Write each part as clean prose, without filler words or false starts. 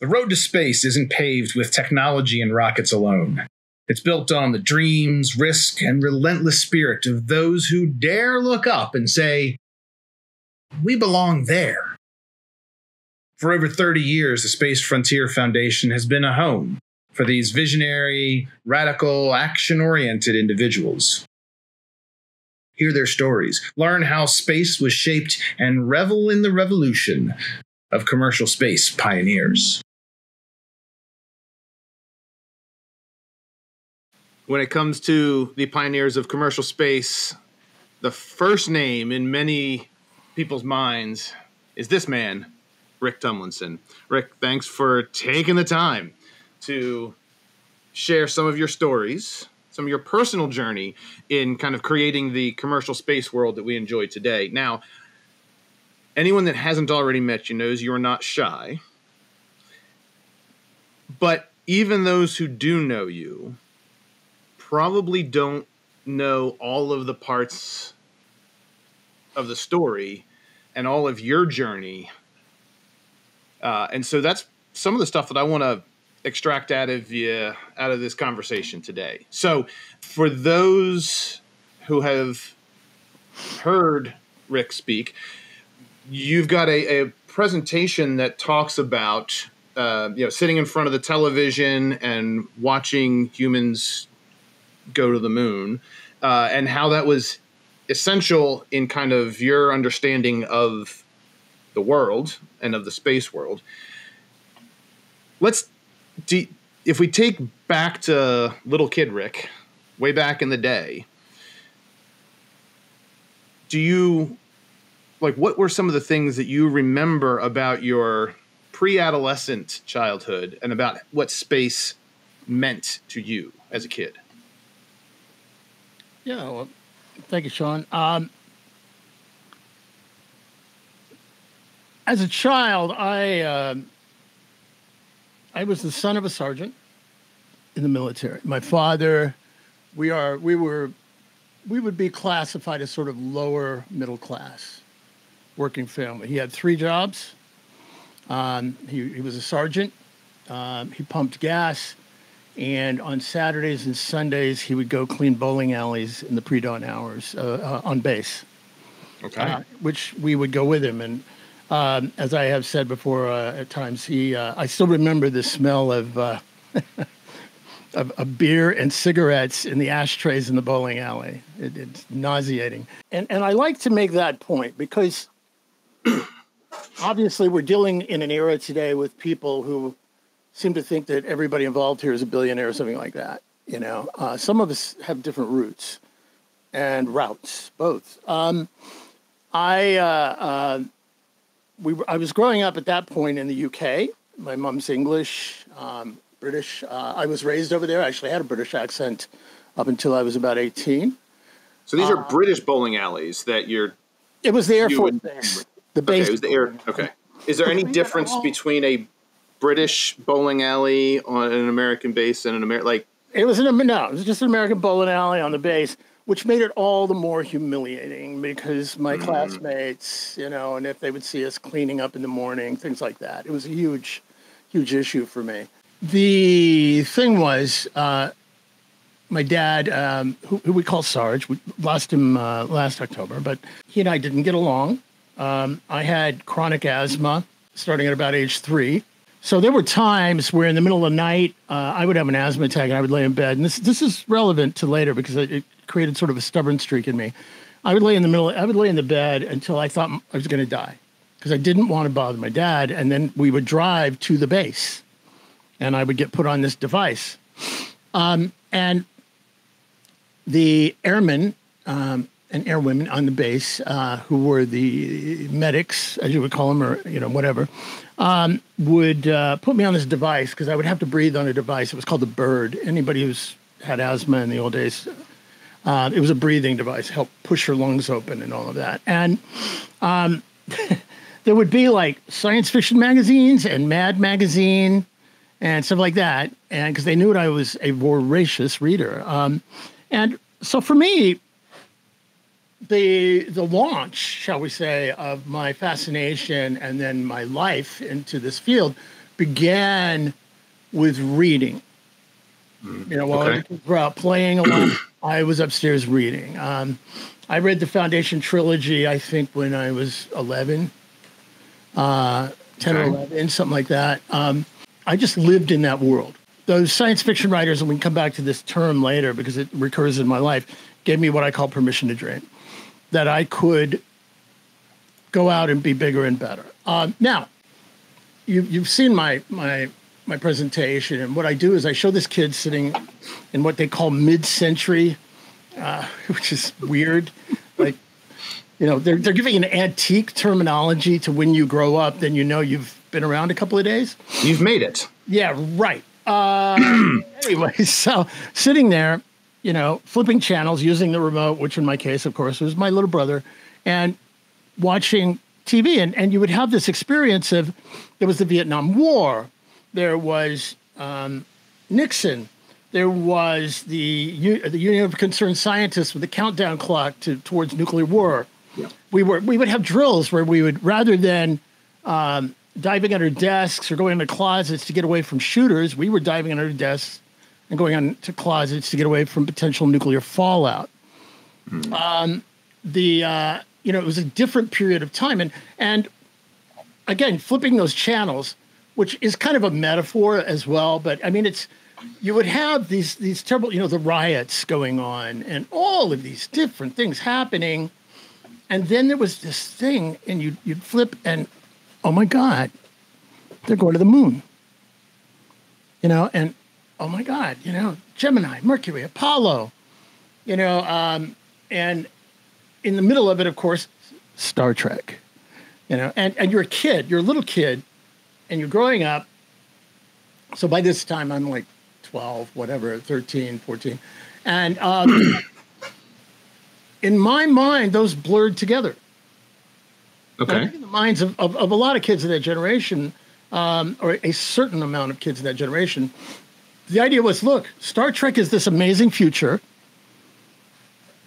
The road to space isn't paved with technology and rockets alone. It's built on the dreams, risk, and relentless spirit of those who dare look up and say, "We belong there." For over 30 years, the Space Frontier Foundation has been a home for these visionary, radical, action-oriented individuals. Hear their stories, learn how space was shaped, and revel in the revolution of commercial space pioneers. When it comes to the pioneers of commercial space, the first name in many people's minds is this man, Rick Tumlinson. Rick, thanks for taking the time to share some of your stories, some of your personal journey in kind of creating the commercial space world that we enjoy today. Now, anyone that hasn't already met you knows you are not shy. But even those who do know you probably don't know all of the parts of the story and all of your journey. And so that's some of the stuff that I want to extract out of this conversation today. So for those who have heard Rick speak, you've got a presentation that talks about sitting in front of the television and watching humans go to the moon, and how that was essential in kind of your understanding of the world and of the space world. If we take back to little kid Rick, way back in the day, what were some of the things that you remember about your pre-adolescent childhood and about what space meant to you as a kid? Yeah, well, thank you, Sean. As a child, I was the son of a sergeant in the military. My father, we would be classified as sort of lower middle class working family. He had 3 jobs. He was a sergeant. He pumped gas. And on Saturdays and Sundays, he would go clean bowling alleys in the pre-dawn hours on base. Okay. Which we would go with him. And as I have said before, at times, I still remember the smell of beer and cigarettes in the ashtrays in the bowling alley. It's nauseating. And I like to make that point because obviously we're dealing in an era today with people who seem to think that everybody involved here is a billionaire or something like that. Some of us have different roots and routes, both. I was growing up at that point in the UK. My mom's English, British. I was raised over there. I actually had a British accent up until I was about 18. So these are British bowling alleys that you're... It was the Air Force base. The base. Okay, it was the air... Okay. Is there any difference between a British bowling alley on an American base and an American... It was just an American bowling alley on the base, which made it all the more humiliating because my classmates, and if they would see us cleaning up in the morning, things like that. It was a huge, huge issue for me. The thing was, my dad, who we call Sarge, we lost him last October, but he and I didn't get along. I had chronic asthma starting at about age 3. So there were times where in the middle of the night, I would have an asthma attack and I would lay in bed. And this is relevant to later because it created sort of a stubborn streak in me. I would lay in the bed until I thought I was going to die because I didn't want to bother my dad. And then we would drive to the base and I would get put on this device. And the airmen and airwomen on the base, who were the medics, as you would call them, or, whatever, would put me on this device because I would have to breathe on a device. It was called the Bird. Anybody who's had asthma in the old days, it was a breathing device, helped push your lungs open and all of that. And there would be like science fiction magazines and Mad Magazine and stuff like that, and because they knew I was a voracious reader. And so for me, the launch, shall we say, of my fascination and then my life into this field began with reading. You know, while other kids were out playing a lot, I was upstairs reading. I read the Foundation trilogy, I think, when I was 11, 10 or 11, something like that. I just lived in that world. Those science fiction writers, and we can come back to this term later because it recurs in my life, gave me what I call permission to dream, that I could go out and be bigger and better. Now, you've seen my presentation, and what I do is I show this kid sitting in what they call mid-century, which is weird. Like, you know, they're giving an antique terminology to when you grow up, then you know you've been around a couple of days. You've made it. Yeah, right. Anyway, so sitting there, you know, flipping channels, using the remote, which in my case, of course, was my little brother, and watching TV. And you would have this experience of, there was the Vietnam War, there was Nixon, there was the Union of Concerned Scientists with the countdown clock towards nuclear war. Yeah. We would have drills where we would, rather than diving under desks or going into closets to get away from shooters, we were diving under desks and going into closets to get away from potential nuclear fallout. You know, it was a different period of time. And again, flipping those channels, which is kind of a metaphor as well. But I mean, you would have these terrible, you know, the riots going on and all of these different things happening. And then there was this thing, and you'd flip and, oh my God, they're going to the moon. You know, and oh my God, you know, Gemini, Mercury, Apollo, you know, and in the middle of it, of course, Star Trek, you know, and you're a kid, you're a little kid, and you're growing up. So by this time, I'm like 12, whatever, 13, 14. And in my mind, those blurred together. Okay. I think in the minds of a lot of kids of that generation, or a certain amount of kids in that generation, the idea was, look, Star Trek is this amazing future,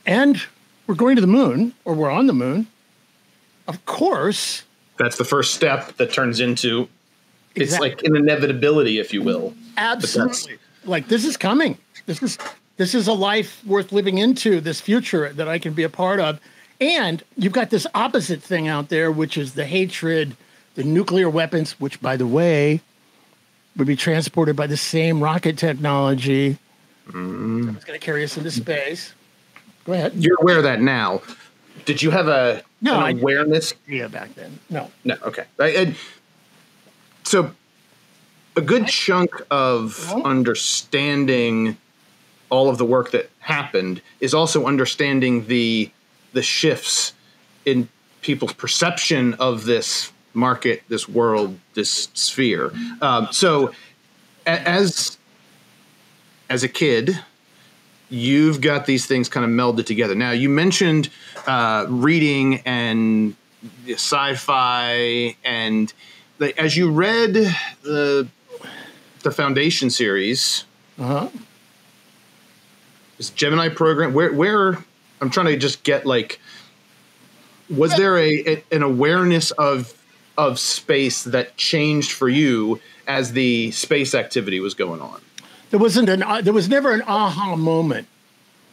and we're going to the moon, or we're on the moon. Of course. That's the first step that turns into, it's like an inevitability, if you will. Absolutely. Like, this is coming. This is a life worth living into, this future that I can be a part of. And you've got this opposite thing out there, which is the hatred, the nuclear weapons, which, by the way, would be transported by the same rocket technology that's going to carry us into space. Go ahead. You're aware of that now. Did you have an awareness? Yeah, back then. No. No, okay. So a good chunk of understanding all of the work that happened is also understanding the shifts in people's perception of this market, this world, this sphere. So as a kid, you've got these things kind of melded together. Now, you mentioned reading and sci-fi, and as you read the Foundation series, this Gemini program, where I'm trying to just get, like, was there an awareness of space that changed for you as the space activity was going on? There was never an aha moment.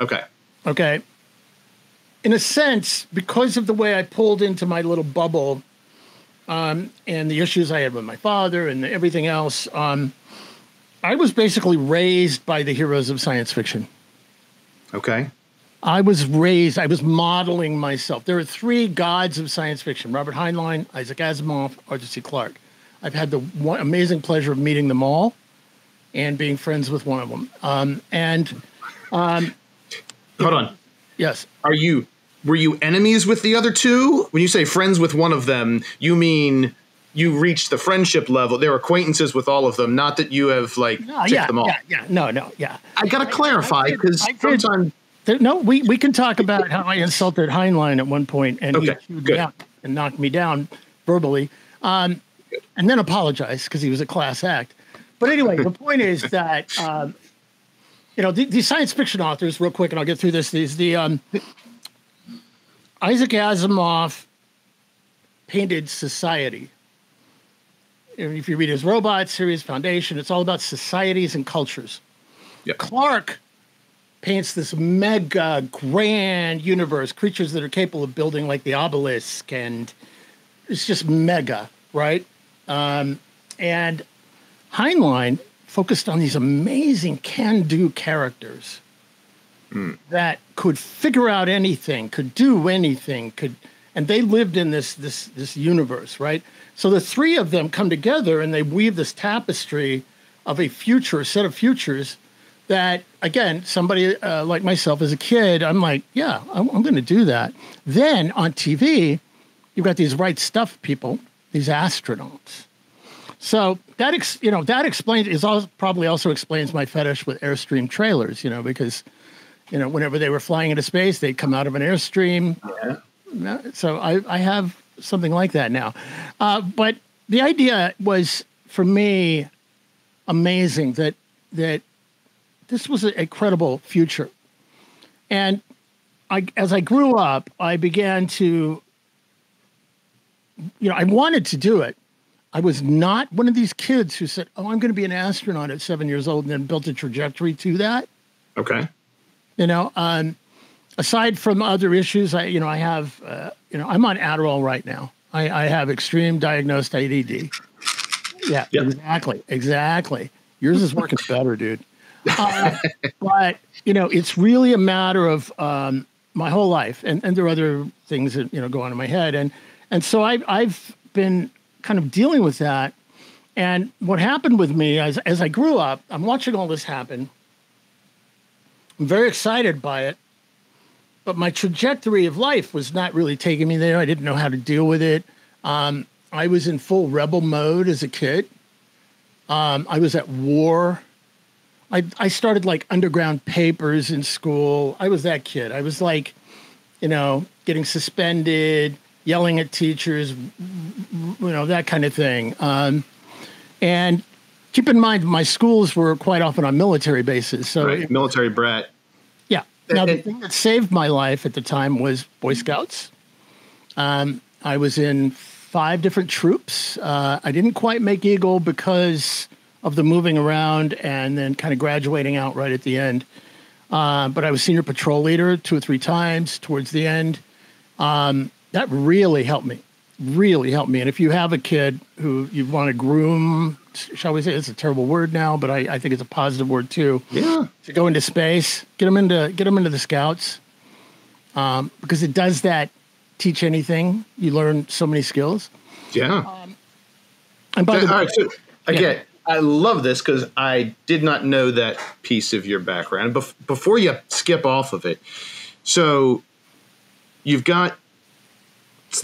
Okay. Okay. In a sense, because of the way I pulled into my little bubble, and the issues I had with my father and everything else, I was basically raised by the heroes of science fiction. Okay. I was modeling myself. There are three gods of science fiction: Robert Heinlein, Isaac Asimov, Arthur C. Clarke. I've had the amazing pleasure of meeting them all and being friends with one of them. Hold on. Yes. Were you enemies with the other two? When you say friends with one of them, you mean you reached the friendship level. They're acquaintances with all of them, not that you have ticked them off. Yeah. I got to clarify, because sometimes... we can talk about how I insulted Heinlein at one point, and he chewed me out and knocked me down verbally, and then apologized because he was a class act. But anyway, the point is that these science fiction authors, real quick, and I'll get through this. Isaac Asimov painted society if you read his Robot series, Foundation, it's all about societies and cultures. Yep. Clark paints this mega grand universe, creatures that are capable of building like the obelisk, and it's just mega, right? And Heinlein focused on these amazing can-do characters that could figure out anything, could do anything, and they lived in this universe, right? So the three of them come together and they weave this tapestry of a set of futures that, again, somebody like myself as a kid, I'm like, yeah, I'm going to do that. Then on TV, you've got these right stuff people, these astronauts. So that explains, probably also explains my fetish with Airstream trailers, because, whenever they were flying into space, they'd come out of an Airstream. Yeah. So I have something like that now. But the idea was, for me, amazing that this was a credible future. And as I grew up, I began to, I wanted to do it. I was not one of these kids who said, oh, I'm going to be an astronaut at 7 years old and then built a trajectory to that. Okay. Aside from other issues, I'm on Adderall right now. I have extreme diagnosed ADD. Yeah, yep. Exactly. Yours is working better, dude. But, it's really a matter of my whole life. And there are other things that, go on in my head. And so I've been kind of dealing with that. And what happened with me as I grew up, I'm watching all this happen. I'm very excited by it. But my trajectory of life was not really taking me there. I didn't know how to deal with it. I was in full rebel mode as a kid. I was at war. I started like underground papers in school. I was that kid. I was like, getting suspended, yelling at teachers, that kind of thing. And keep in mind, my schools were quite often on military bases. So right. Military brat. Yeah. Now, the thing that saved my life at the time was Boy Scouts. I was in 5 different troops. I didn't quite make Eagle because of the moving around and then kind of graduating out right at the end. But I was senior patrol leader 2 or 3 times towards the end. That really helped me. And if you have a kid who you want to groom, shall we say, it's a terrible word now, but I think it's a positive word too. Yeah. To go into space, get them into the Scouts, because it does that. Teach anything, you learn so many skills. Yeah. And by the way, all right, so again, I love this because I did not know that piece of your background. Before you skip off of it, so you've got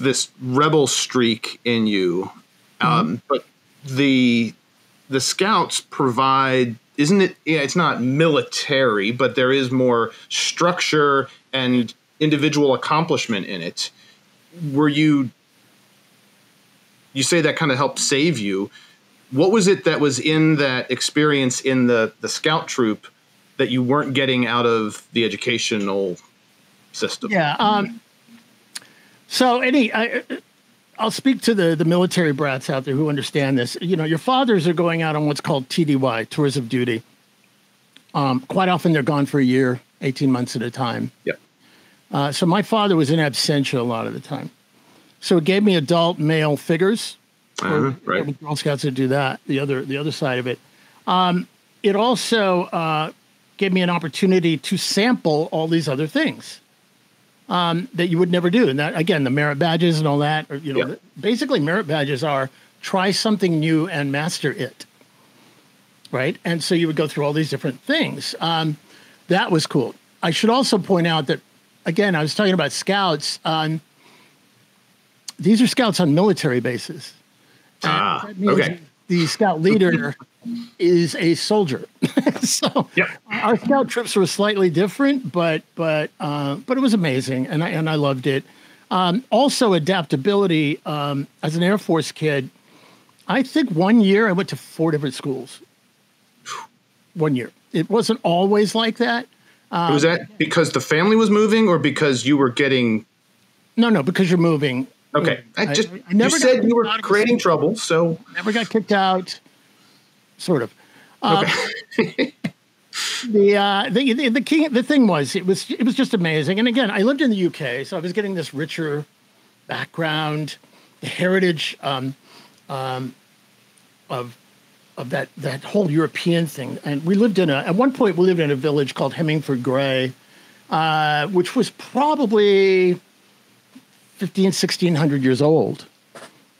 this rebel streak in you, but the Scouts provide, isn't it? Yeah, it's not military, but there is more structure and individual accomplishment in it. Were you say that kind of helped save you. What was it that was in that experience in the scout troop that you weren't getting out of the educational system? Yeah. So I'll speak to the military brats out there who understand this. Your fathers are going out on what's called TDY, tours of duty. Quite often they're gone for a year, 18 months at a time. Yep. So my father was in absentia a lot of the time. So it gave me adult male figures. Right. Girl Scouts would do that, the other side of it. It also gave me an opportunity to sample all these other things that you would never do. And that, again, the merit badges and all that, basically merit badges are try something new and master it. Right. And so you would go through all these different things. That was cool. I should also point out that, again, I was talking about Scouts. These are Scouts on military bases. That means okay. The Scout leader is a soldier. So our Scout trips were slightly different, but it was amazing, and I loved it. Also, adaptability. As an Air Force kid, I think 1 year I went to 4 different schools. 1 year. It wasn't always like that. Was that because the family was moving or because you were getting... No, because you're moving. Okay. I You said you were creating trouble, so. Never got kicked out, sort of. Okay. The thing was, it was just amazing. And again, I lived in the UK, so I was getting this richer background, the heritage of that whole European thing. And we lived at one point we lived in a village called Hemmingford Gray, which was probably 1600 years old,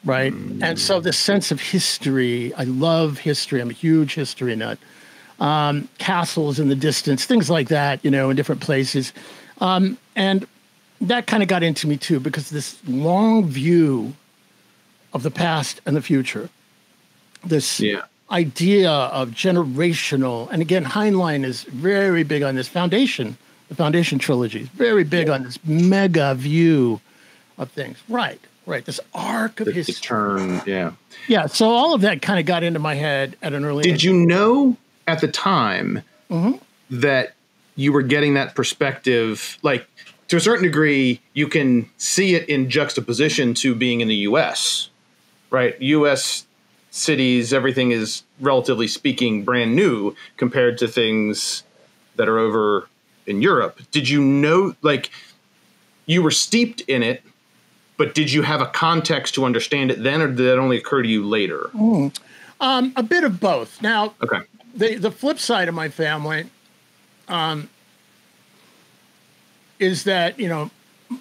right? And so this sense of history, I love history. I'm a huge history nut. Castles in the distance, things like that, in different places. And that kind of got into me too, because this long view of the past and the future, this idea of generational, and again, Heinlein is very big on this the Foundation trilogy is very big on this mega view of things. Right. This arc of history. Yeah. So all of that kind of got into my head at an early age. Did you know at the time that you were getting that perspective, like to a certain degree, you can see it in juxtaposition to being in the U.S., right? U.S. cities, everything is relatively speaking brand new compared to things that are over in Europe. Did you know, like, you were steeped in it, but did you have a context to understand it then, or did that only occur to you later? A bit of both. Now, okay. The flip side of my family is that,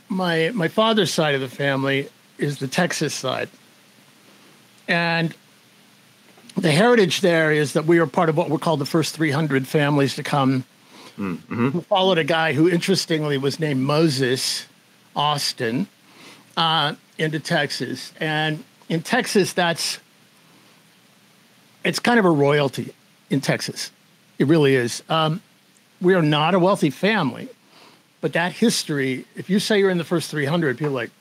my father's side of the family is the Texas side. And the heritage there is that we are part of what were called the first 300 families to come. We followed a guy who, interestingly, was named Moses Austin into Texas. And in Texas, it's kind of a royalty in Texas. It really is. We are not a wealthy family, but that history, if you say you're in the first 300, people are like,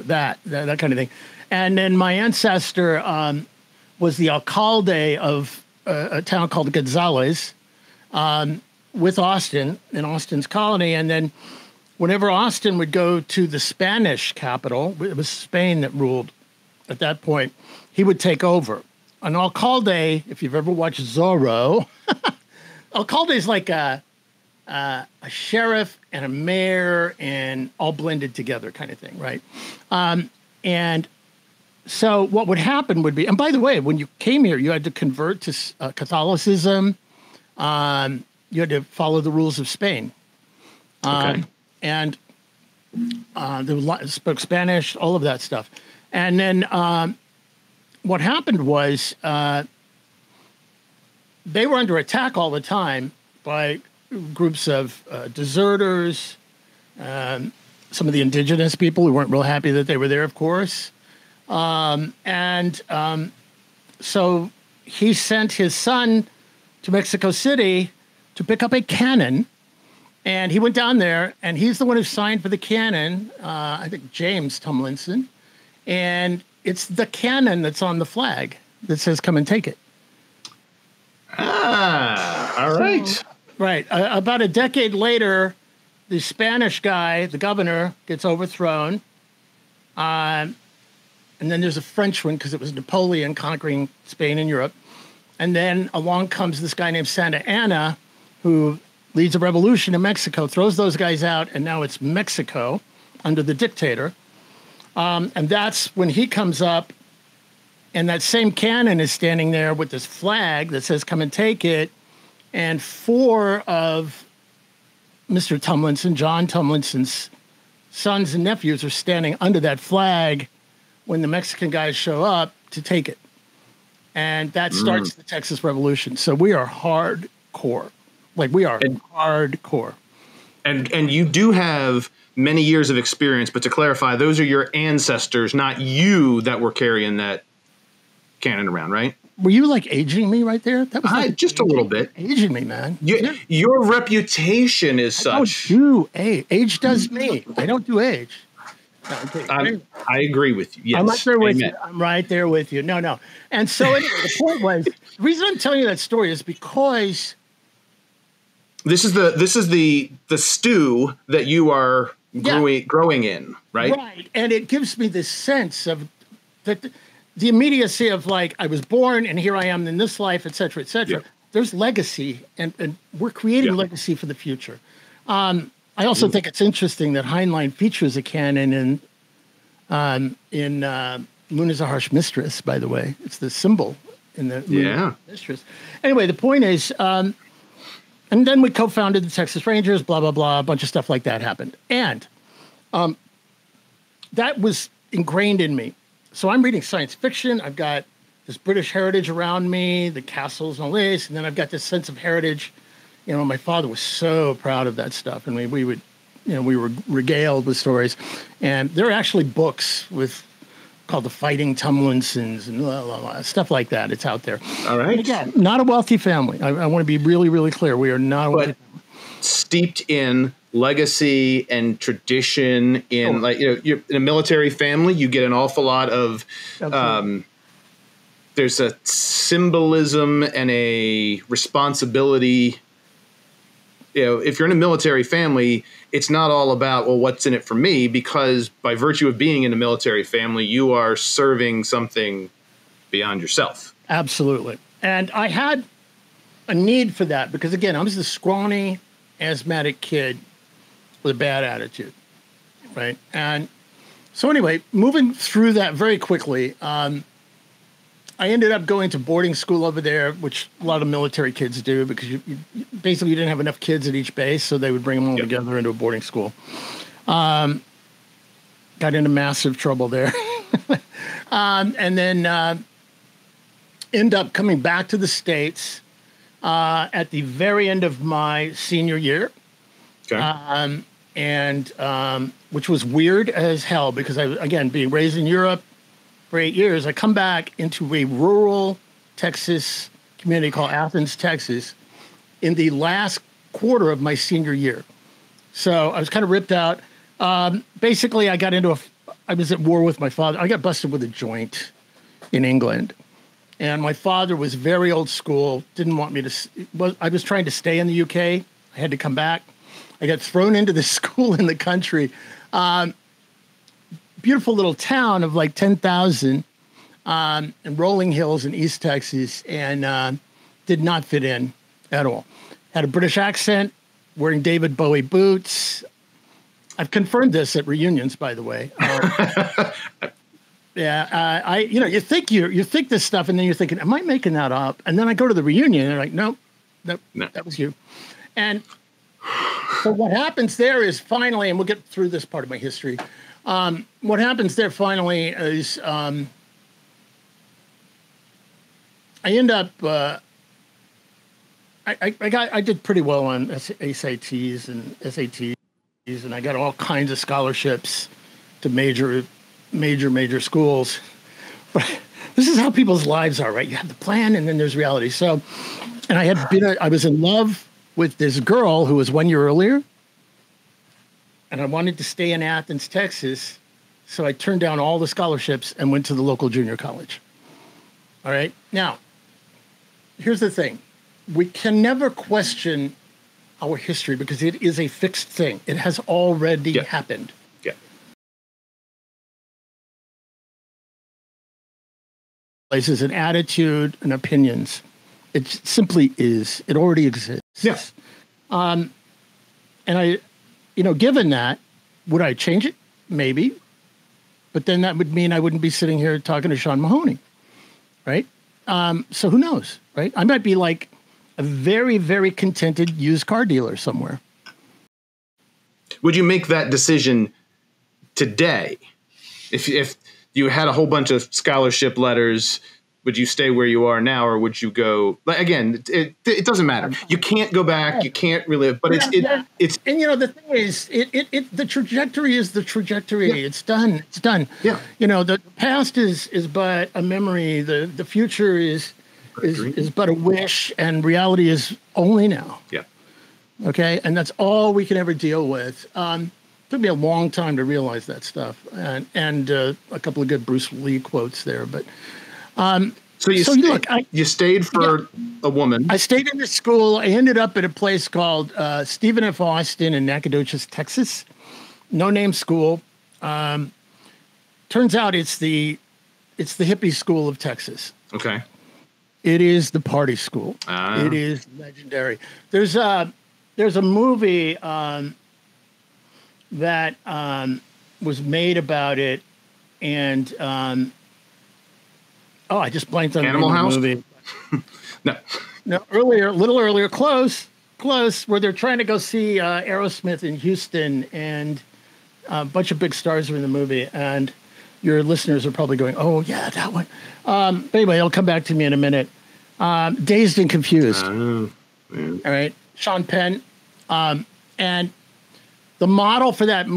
that kind of thing. And then my ancestor was the alcalde of a town called Gonzales with Austin, in Austin's colony. And then whenever Austin would go to the Spanish capital, it was Spain that ruled at that point, he would take over. An alcalde, if you've ever watched Zorro, alcalde is like a sheriff and a mayor and all blended together kind of thing, right? And so what would happen would be, and by the way, when you came here, you had to convert to Catholicism. You had to follow the rules of Spain. Okay. And they spoke Spanish, all of that stuff. And then what happened was they were under attack all the time by groups of deserters, some of the indigenous people who weren't real happy that they were there, of course. So he sent his son to Mexico City to pick up a cannon. And he went down there, and he's the one who signed for the cannon, I think James Tumlinson. And it's the cannon that's on the flag that says, "Come and take it." All right. So, right. About a decade later, the Spanish guy, the governor, gets overthrown. And then there's a French one because it was Napoleon conquering Spain and Europe. And then along comes this guy named Santa Anna, who leads a revolution in Mexico, throws those guys out, and now it's Mexico under the dictator. And that's when he comes up, and that same cannon is standing there with this flag that says, "Come and take it." And 4 of Mr. Tumlinson, John Tumlinson's sons and nephews, are standing under that flag when the Mexican guys show up to take it. And that starts the Texas Revolution. So we are hardcore. Like, we are hardcore. And you do have many years of experience, but to clarify, those are your ancestors, not you, that were carrying that cannon around, right? Were you like aging me right there? That was like just a little bit. Aging me, man. Your reputation is such. I don't do age. Age does me. I don't do age. No, I agree with you. Yes. I'm right there with you. I'm right there with you. No. And so anyway, the point was, the reason I'm telling you that story is because this is the stew that you are growing in, right? Right. And it gives me this sense of that the immediacy of like, I was born and here I am in this life, et cetera, et cetera. Yeah. There's legacy, and we're creating legacy for the future. I also think it's interesting that Heinlein features a canon in Moon is a Harsh Mistress, by the way. It's the symbol in the Moon Mistress. Anyway, the point is, and then we co-founded the Texas Rangers, blah, blah, blah, a bunch of stuff like that happened. And that was ingrained in me. So I'm reading science fiction. I've got this British heritage around me, the castles and all this, and then I've got this sense of heritage. You know, my father was so proud of that stuff, and we would, you know, we were regaled with stories. And there are actually books called The Fighting Tumlinsons and blah, blah, blah, stuff like that. It's out there. All right. And again, not a wealthy family. I want to be really, really clear. We are not a wealthy family. Steeped in legacy and tradition in like, you know, you're in a military family, you get an awful lot of, there's a symbolism and a responsibility. You know, if you're in a military family, it's not all about, well, what's in it for me? Because by virtue of being in a military family, you are serving something beyond yourself. Absolutely. And I had a need for that because, again, I was this scrawny, asthmatic kid with a bad attitude, right? And so anyway, moving through that very quickly, I ended up going to boarding school over there, which a lot of military kids do because you basically didn't have enough kids at each base, so they would bring them all together into a boarding school. Got into massive trouble there. And then end up coming back to the States at the very end of my senior year. Okay. Which was weird as hell because again, being raised in Europe for 8 years, I come back into a rural Texas community called Athens, Texas, in the last quarter of my senior year. So I was kind of ripped out. Basically, I was at war with my father. I got busted with a joint in England. And my father was very old school, didn't want me to, I was trying to stay in the UK. I had to come back. I got thrown into this school in the country. Beautiful little town of like 10,000 in rolling hills in East Texas, and did not fit in at all. Had a British accent, wearing David Bowie boots. I've confirmed this at reunions, by the way. You think this stuff, and then you're thinking, am I making that up? And then I go to the reunion, and they're like, nope, that was you. And so what happens there is finally, and we'll get through this part of my history. What happens there finally is I end up I did pretty well on SATs and SATs, and I got all kinds of scholarships to major schools. But this is how people's lives are, right? You have the plan, and then there's reality. So, and I was in love with this girl who was 1 year earlier. And I wanted to stay in Athens, Texas, so I turned down all the scholarships and went to the local junior college. All right? Now, here's the thing. We can never question our history because it is a fixed thing. It has already happened. Yeah. Places an attitude and opinions. It simply is. It already exists. Yes. And given that, would I change it? Maybe. But then that would mean I wouldn't be sitting here talking to Sean Mahoney, right? So who knows, right? I might be like a very, very contented used car dealer somewhere. Would you make that decision today? If you had a whole bunch of scholarship letters, would you stay where you are now, or would you go? Again, it doesn't matter. You can't go back. You can't relive. But it's. And the thing is, the trajectory is the trajectory. Yeah. It's done. It's done. Yeah. The past is but a memory. The future is but a wish, and reality is only now. Yeah. Okay, and that's all we can ever deal with. Took me a long time to realize that stuff, and a couple of good Bruce Lee quotes there, but. You stayed for a woman. I stayed in this school. I ended up at a place called Stephen F. Austin in Nacogdoches, Texas. no-name school. Turns out it's the hippie school of Texas. Okay. It is the party school. It is legendary. There's a movie that was made about it, and I just blanked on Animal the House movie. No, A little earlier, close, where they're trying to go see Aerosmith in Houston, and a bunch of big stars are in the movie, and your listeners are probably going, "Oh yeah, that one." But anyway, it'll come back to me in a minute. Dazed and Confused. All right, Sean Penn, and the model for that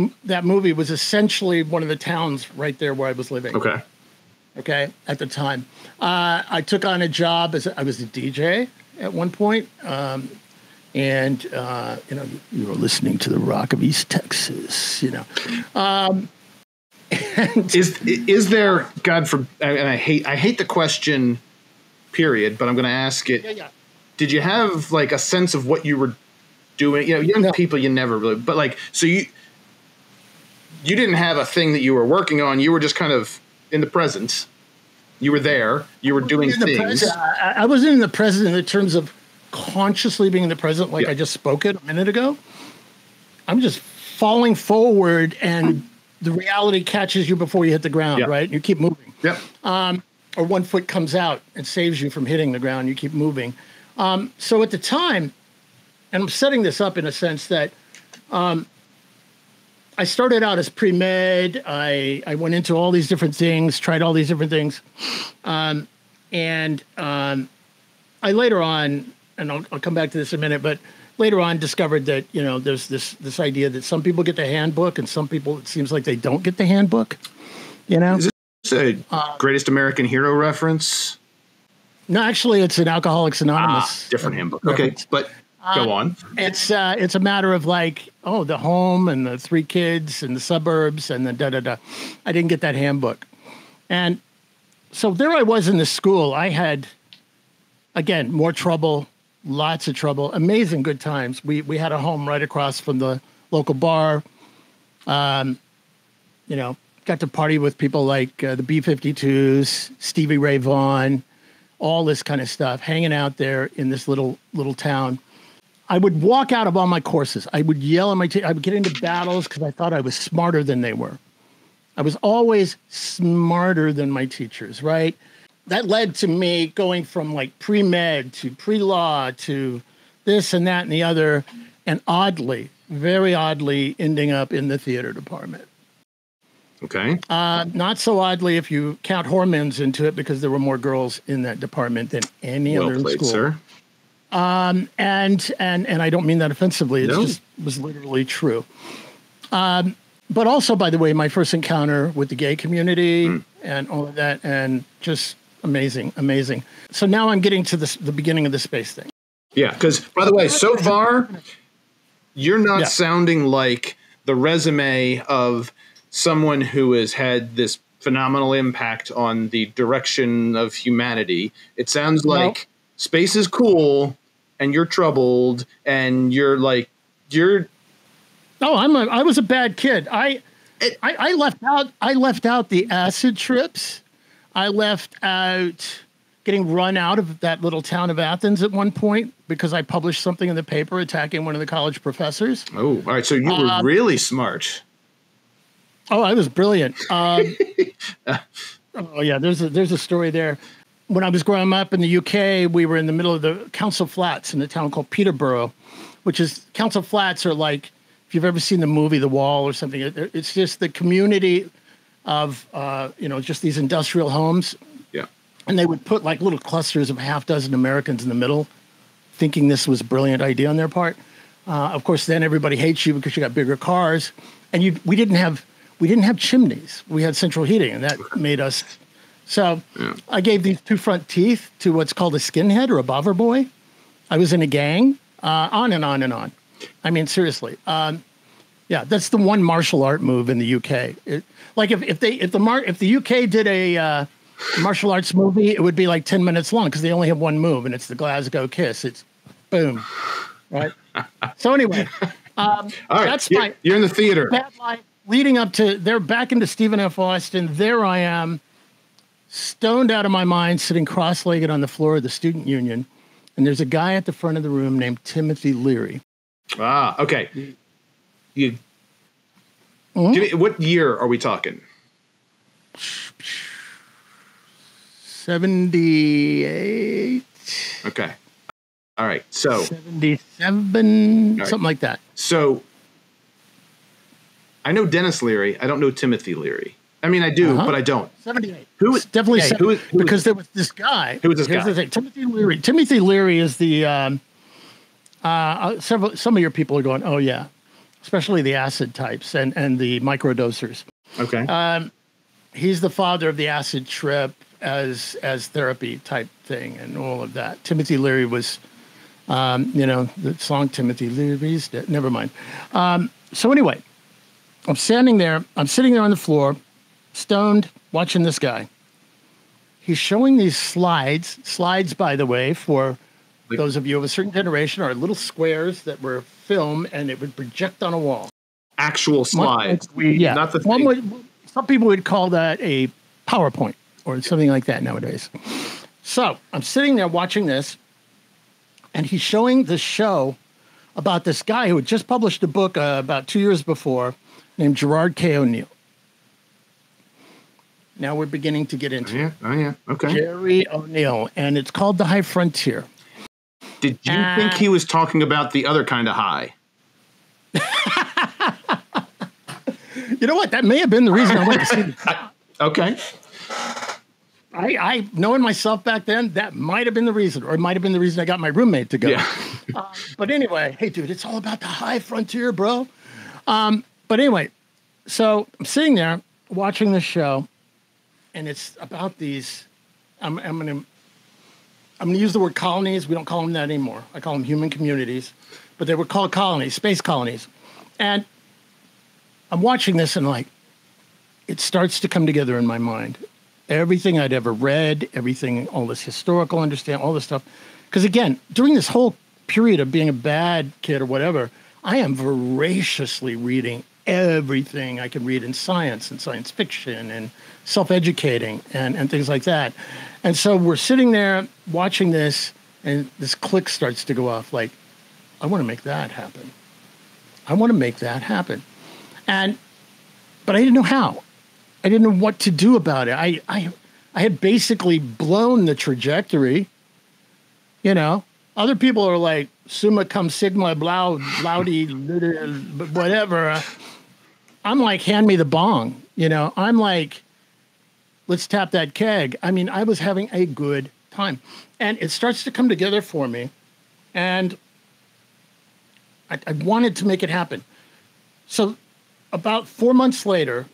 movie was essentially one of the towns right there where I was living. Okay, at the time, I took on a job I was a DJ at one point, and you were listening to the rock of East Texas, Is there, God forbid, and I hate the question, period, but I'm going to ask it. Yeah. Did you have like a sense of what you were doing? Young people, you never really, but like, so you didn't have a thing that you were working on. You were just kind of in the present. You were there. You were doing things. I wasn't in the present in the terms of consciously being in the present, like I just spoke it a minute ago. I'm just falling forward, and the reality catches you before you hit the ground, right? You keep moving. Yep. Or one foot comes out and saves you from hitting the ground. You keep moving. So at the time, and I'm setting this up in a sense that I started out as pre-med. I went into all these different things, tried all these different things. And I later on, and I'll come back to this in a minute, but later on discovered that, there's this idea that some people get the handbook and some people, it seems like they don't get the handbook, Is this a Greatest American Hero reference? No, actually, it's an Alcoholics Anonymous. Different handbook. Reference. Okay, but go on. It's a matter of like, the home and the 3 kids and the suburbs and the da-da-da. I didn't get that handbook. And so there I was in the school. I had, again, more trouble, lots of trouble, amazing good times. We had a home right across from the local bar. Got to party with people like the B-52s, Stevie Ray Vaughan, all this kind of stuff, hanging out there in this little town. I would walk out of all my courses. I would yell at I would get into battles because I thought I was smarter than they were. I was always smarter than my teachers, right? That led to me going from like pre-med to pre-law to this and that and the other, and oddly, very oddly, ending up in the theater department. Okay. Not so oddly if you count Hormans into it, because there were more girls in that department than any other in school. Sir. And I don't mean that offensively. It just was literally true. But also, by the way, my first encounter with the gay community and all of that, and just amazing. So now I'm getting to the beginning of the space thing. Yeah, because, by the way, so far, you're not sounding like the resume of someone who has had this phenomenal impact on the direction of humanity. It sounds like space is cool, and you're troubled, and you're. Oh, I was a bad kid. I left out the acid trips. I left out getting run out of that little town of Athens at one point because I published something in the paper attacking one of the college professors. Oh, all right. So you were really smart. Oh, I was brilliant. There's a story there. When I was growing up in the UK, we were in the middle of the Council Flats in a town called Peterborough, which is, Council Flats are like, if you've ever seen the movie The Wall or something, it's just the community of, just these industrial homes. Yeah. And they would put like little clusters of half dozen Americans in the middle, thinking this was a brilliant idea on their part. Of course, then everybody hates you because you got bigger cars. And we didn't have chimneys. We had central heating, and that made us. So I gave these 2 front teeth to what's called a skinhead or a bobber boy. I was in a gang, on and on and on. I mean, seriously. That's the one martial art move in the UK. If the UK did a martial arts movie, it would be like 10 minutes long because they only have one move, and it's the Glasgow Kiss. It's boom, right? So anyway, All right, That's my you're in the theater. bad life leading up to, they're back into Stephen F. Austin. There I am, stoned out of my mind, sitting cross-legged on the floor of the student union. And there's a guy at the front of the room named Timothy Leary. Ah, okay. Give me, what year are we talking? 78. Okay. All right. So 77, right. something like that. So I know Dennis Leary. I don't know Timothy Leary. I mean, I do, but I don't. 78. Who is definitely yeah, because there was this guy. Who was this Here's guy? the thing. Timothy Leary. Timothy Leary is the some of your people are going, oh yeah, especially the acid types and the microdosers. Okay. He's the father of the acid trip as therapy type thing and all of that. Timothy Leary was, the song Timothy Leary's dead. Never mind. So anyway, I'm sitting there on the floor, stoned, watching this guy. He's showing these slides. Slides, by the way, for those of you of a certain generation, are little squares that were film and it would project on a wall. Actual slides. Yeah. Not the thing. Some people would call that a PowerPoint or something like that nowadays. So I'm sitting there watching this, and he's showing the show about this guy who had just published a book about 2 years before named Gerard K. O'Neill. Now we're beginning to get into it. Oh, yeah. Okay. Jerry O'Neill, and it's called The High Frontier. Did you think he was talking about the other kind of high? You know what? That may have been the reason I went to see it. Okay. I knowing myself back then, that might have been the reason, or it might have been the reason I got my roommate to go. Yeah. But anyway, hey, dude, it's all about the high frontier, bro. But anyway, so I'm sitting there watching the show, and it's about these. I'm gonna use the word colonies. We don't call them that anymore. I call them human communities, but they were called colonies, space colonies, and I'm watching this and like, it starts to come together in my mind. Everything I'd ever read, everything, all this historical understanding, all this stuff. Because again, during this whole period of being a bad kid or whatever, I am voraciously reading everything I can read in science and science fiction and self-educating and things like that. And so we're sitting there watching this, and this click starts to go off like, I want to make that happen. I want to make that happen. But I didn't know how. I didn't know what to do about it. I had basically blown the trajectory. You know, other people are like summa cum sigma, bloudy, whatever. I'm like, hand me the bong. You know, I'm like, let's tap that keg. I mean, I was having a good time, and it starts to come together for me, and I wanted to make it happen. So about 4 months later,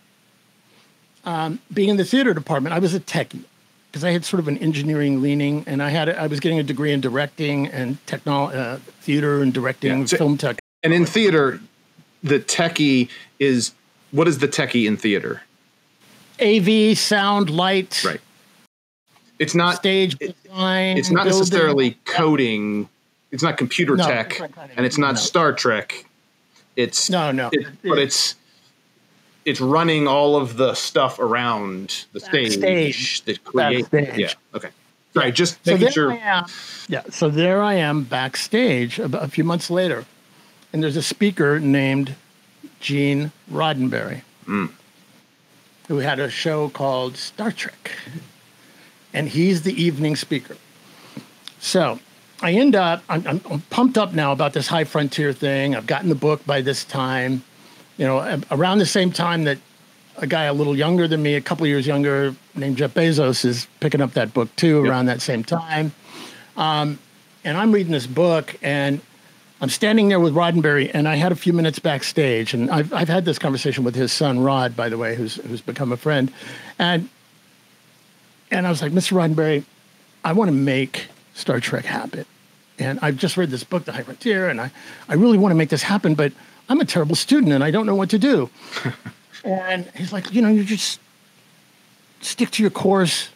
being in the theater department, I was a techie because I had sort of an engineering leaning, and I was getting a degree in directing and theater and directing, film tech. And in theater, the techie is, what is the techie in theater? AV, sound, light. Right. It's not stage design. It's not building. necessarily coding. It's not computer tech, and it's not Star Trek. It's but it's running all of the stuff around the stage that creates. Yeah. Okay. Sorry, just making sure. So there I am backstage a few months later, and there's a speaker named Gene Roddenberry, who had a show called Star Trek, and he's the evening speaker. So I end up, I'm pumped up now about this high frontier thing. I've gotten the book by this time, you know, around the same time that a guy a little younger than me, a couple of years younger, named Jeff Bezos, is picking up that book too, around that same time. And I'm reading this book, and I'm standing there with Roddenberry, and I had a few minutes backstage, and I've had this conversation with his son, Rod, by the way, who's become a friend. And I was like, Mr. Roddenberry, I want to make Star Trek happen. And I've just read this book, The High Frontier, and I really want to make this happen, but I'm a terrible student and I don't know what to do. And he's like, you know, you just stick to your course,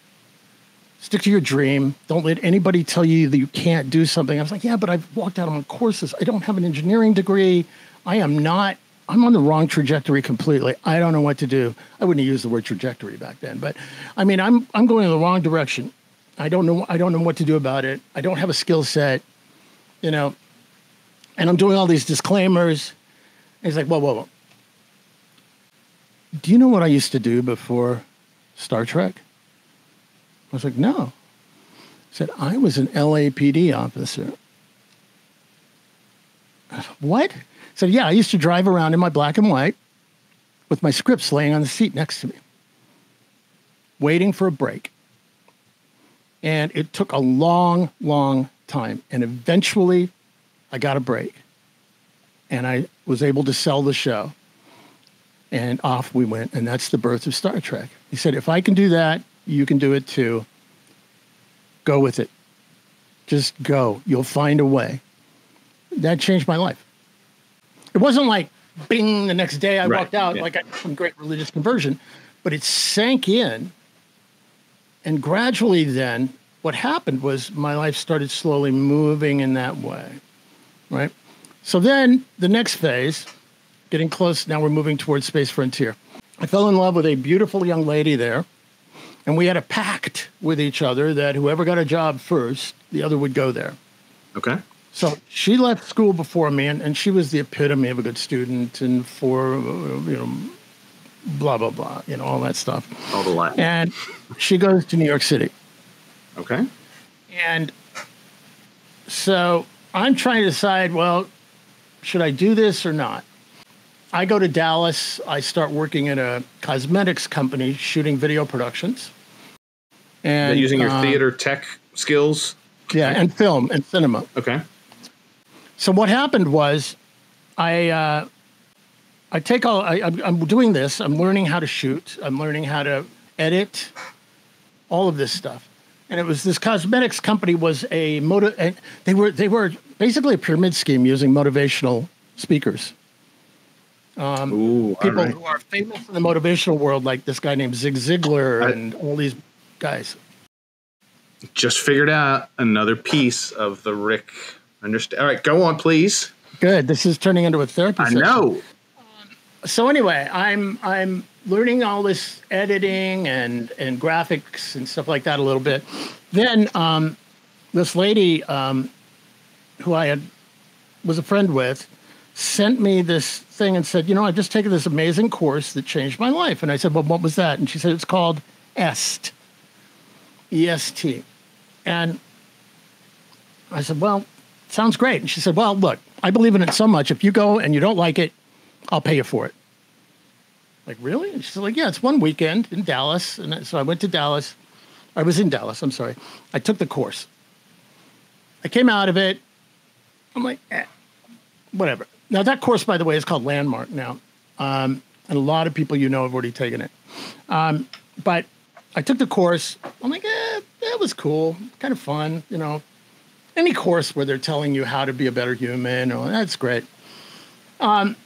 stick to your dream. Don't let anybody tell you that you can't do something. I was like, yeah, but I've walked out on courses. I don't have an engineering degree. I'm on the wrong trajectory completely. I don't know what to do. I wouldn't use the word trajectory back then, but I mean, I'm going in the wrong direction. I don't know what to do about it. I don't have a skill set, and I'm doing all these disclaimers. And he's like, whoa. Do you know what I used to do before Star Trek? I was like, no. He said, I was an LAPD officer. What? He said, yeah, I used to drive around in my black and white with my scripts laying on the seat next to me, waiting for a break. And it took a long, long time. And eventually I got a break. And I was able to sell the show. And off we went. And that's the birth of Star Trek. He said, if I can do that, you can do it too. Go with it. Just go. You'll find a way. That changed my life. It wasn't like, bing, the next day I walked out like I had some great religious conversion. But it sank in. And gradually then, what happened was my life started slowly moving in that way, right? So then the next phase, getting close, now we're moving towards Space Frontier. I fell in love with a beautiful young lady there, and we had a pact with each other that whoever got a job first, the other would go there. Okay. So she left school before me, and she was the epitome of a good student and blah, blah, blah, all that stuff. All the Latin. And she goes to New York City. Okay. And so I'm trying to decide, well, should I do this or not? I go to Dallas. I start working at a cosmetics company shooting video productions. And using your theater tech skills? Yeah, and film and cinema. Okay. So what happened was I'm doing this. I'm learning how to shoot. I'm learning how to edit, all of this stuff. And it was this cosmetics company was they were basically a pyramid scheme using motivational speakers. People who are famous in the motivational world, like this guy named Zig Ziglar and all these guys. Just figured out another piece of the Rick. All right, go on, please. Good. This is turning into a therapy session. I know. So anyway, I'm learning all this editing and graphics and stuff like that a little bit. Then this lady who I was a friend with sent me this thing and said, I've just taken this amazing course that changed my life. And I said, well, what was that? And she said, it's called EST. E-S-T. And I said, well, sounds great. And she said, well, look, I believe in it so much. If you go and you don't like it, I'll pay you for it. Like, really? And she's like, yeah, it's one weekend in Dallas. And so I went to Dallas. I was in Dallas, I'm sorry. I took the course. I came out of it. I'm like, whatever. Now, that course, by the way, is called Landmark now. And a lot of people have already taken it. But I took the course. I'm like, that was cool. Kind of fun, Any course where they're telling you how to be a better human, that's great. And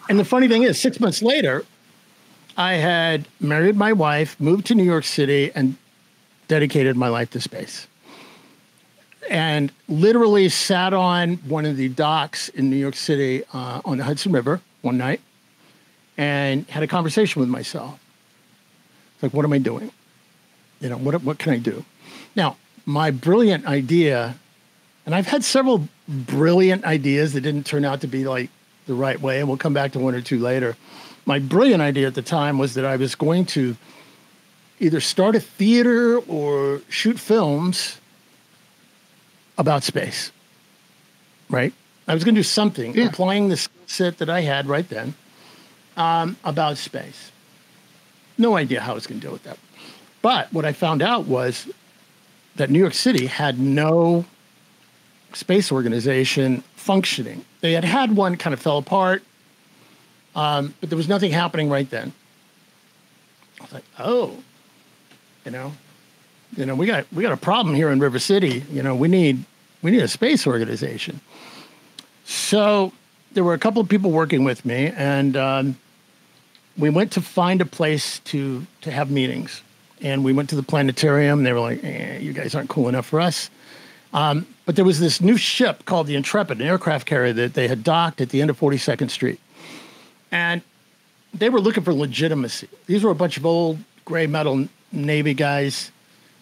the funny thing is, 6 months later, I had married my wife, moved to New York City, and dedicated my life to space. And literally sat on one of the docks in New York City on the Hudson River one night and had a conversation with myself. It's like, what am I doing? What can I do? Now, my brilliant idea, and I've had several brilliant ideas that didn't turn out to be like the right way, and we'll come back to one or two later. My brilliant idea at the time was that I was going to either start a theater or shoot films about space, right? I was going to do something, applying the skill set that I had right then about space. No idea how I was going to deal with that. But what I found out was that New York City had no space organization functioning. They had one, kind of fell apart, but there was nothing happening right then. I was like, oh, we got a problem here in River City. We need a space organization. So there were a couple of people working with me, and we went to find a place to have meetings. And we went to the planetarium. They were like, you guys aren't cool enough for us. But there was this new ship called the Intrepid, an aircraft carrier that they had docked at the end of 42nd Street. And they were looking for legitimacy. These were a bunch of old gray metal Navy guys.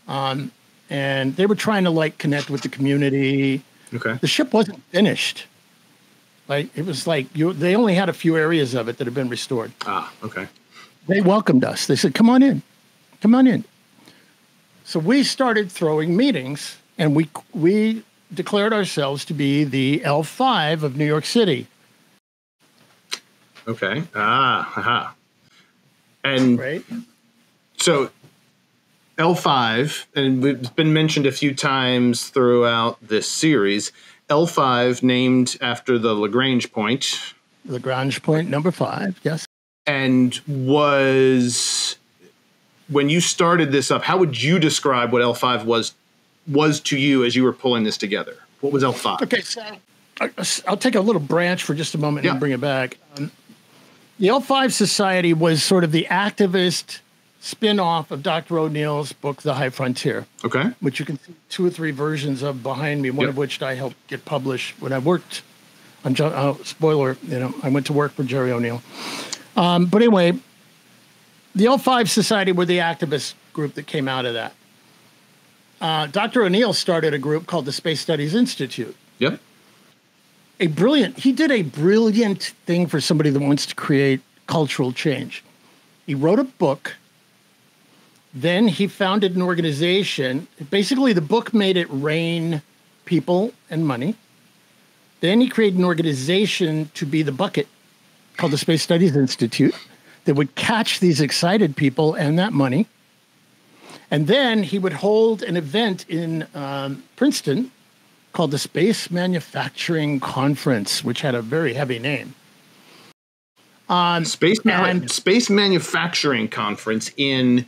And they were trying to like connect with the community. Okay. The ship wasn't finished. Like it was like they only had a few areas of it that had been restored. Ah, okay. They welcomed us. They said, come on in. Come on in. So we started throwing meetings, and we declared ourselves to be the L5 of New York City. Okay. Aha. And right. So L5, and it's been mentioned a few times throughout this series, L5 named after the Lagrange point. Lagrange point number 5, yes. And when you started this up, how would you describe what L5 was to you as you were pulling this together? What was L5? Okay, so I'll take a little branch for just a moment and bring it back. The L5 Society was sort of the activist spin-off of Dr. O'Neill's book, The High Frontier. Okay. Which you can see 2 or 3 versions of behind me, one of which I helped get published when I worked on, spoiler, I went to work for Jerry O'Neill. But anyway, the L5 Society were the activist group that came out of that. Dr. O'Neill started a group called the Space Studies Institute. Yep. He did a brilliant thing for somebody that wants to create cultural change. He wrote a book. Then he founded an organization. Basically, the book made it rain people and money. Then he created an organization to be the bucket called the Space Studies Institute that would catch these excited people and that money. And then he would hold an event in Princeton called the Space Manufacturing Conference, which had a very heavy name. Space Manufacturing Conference in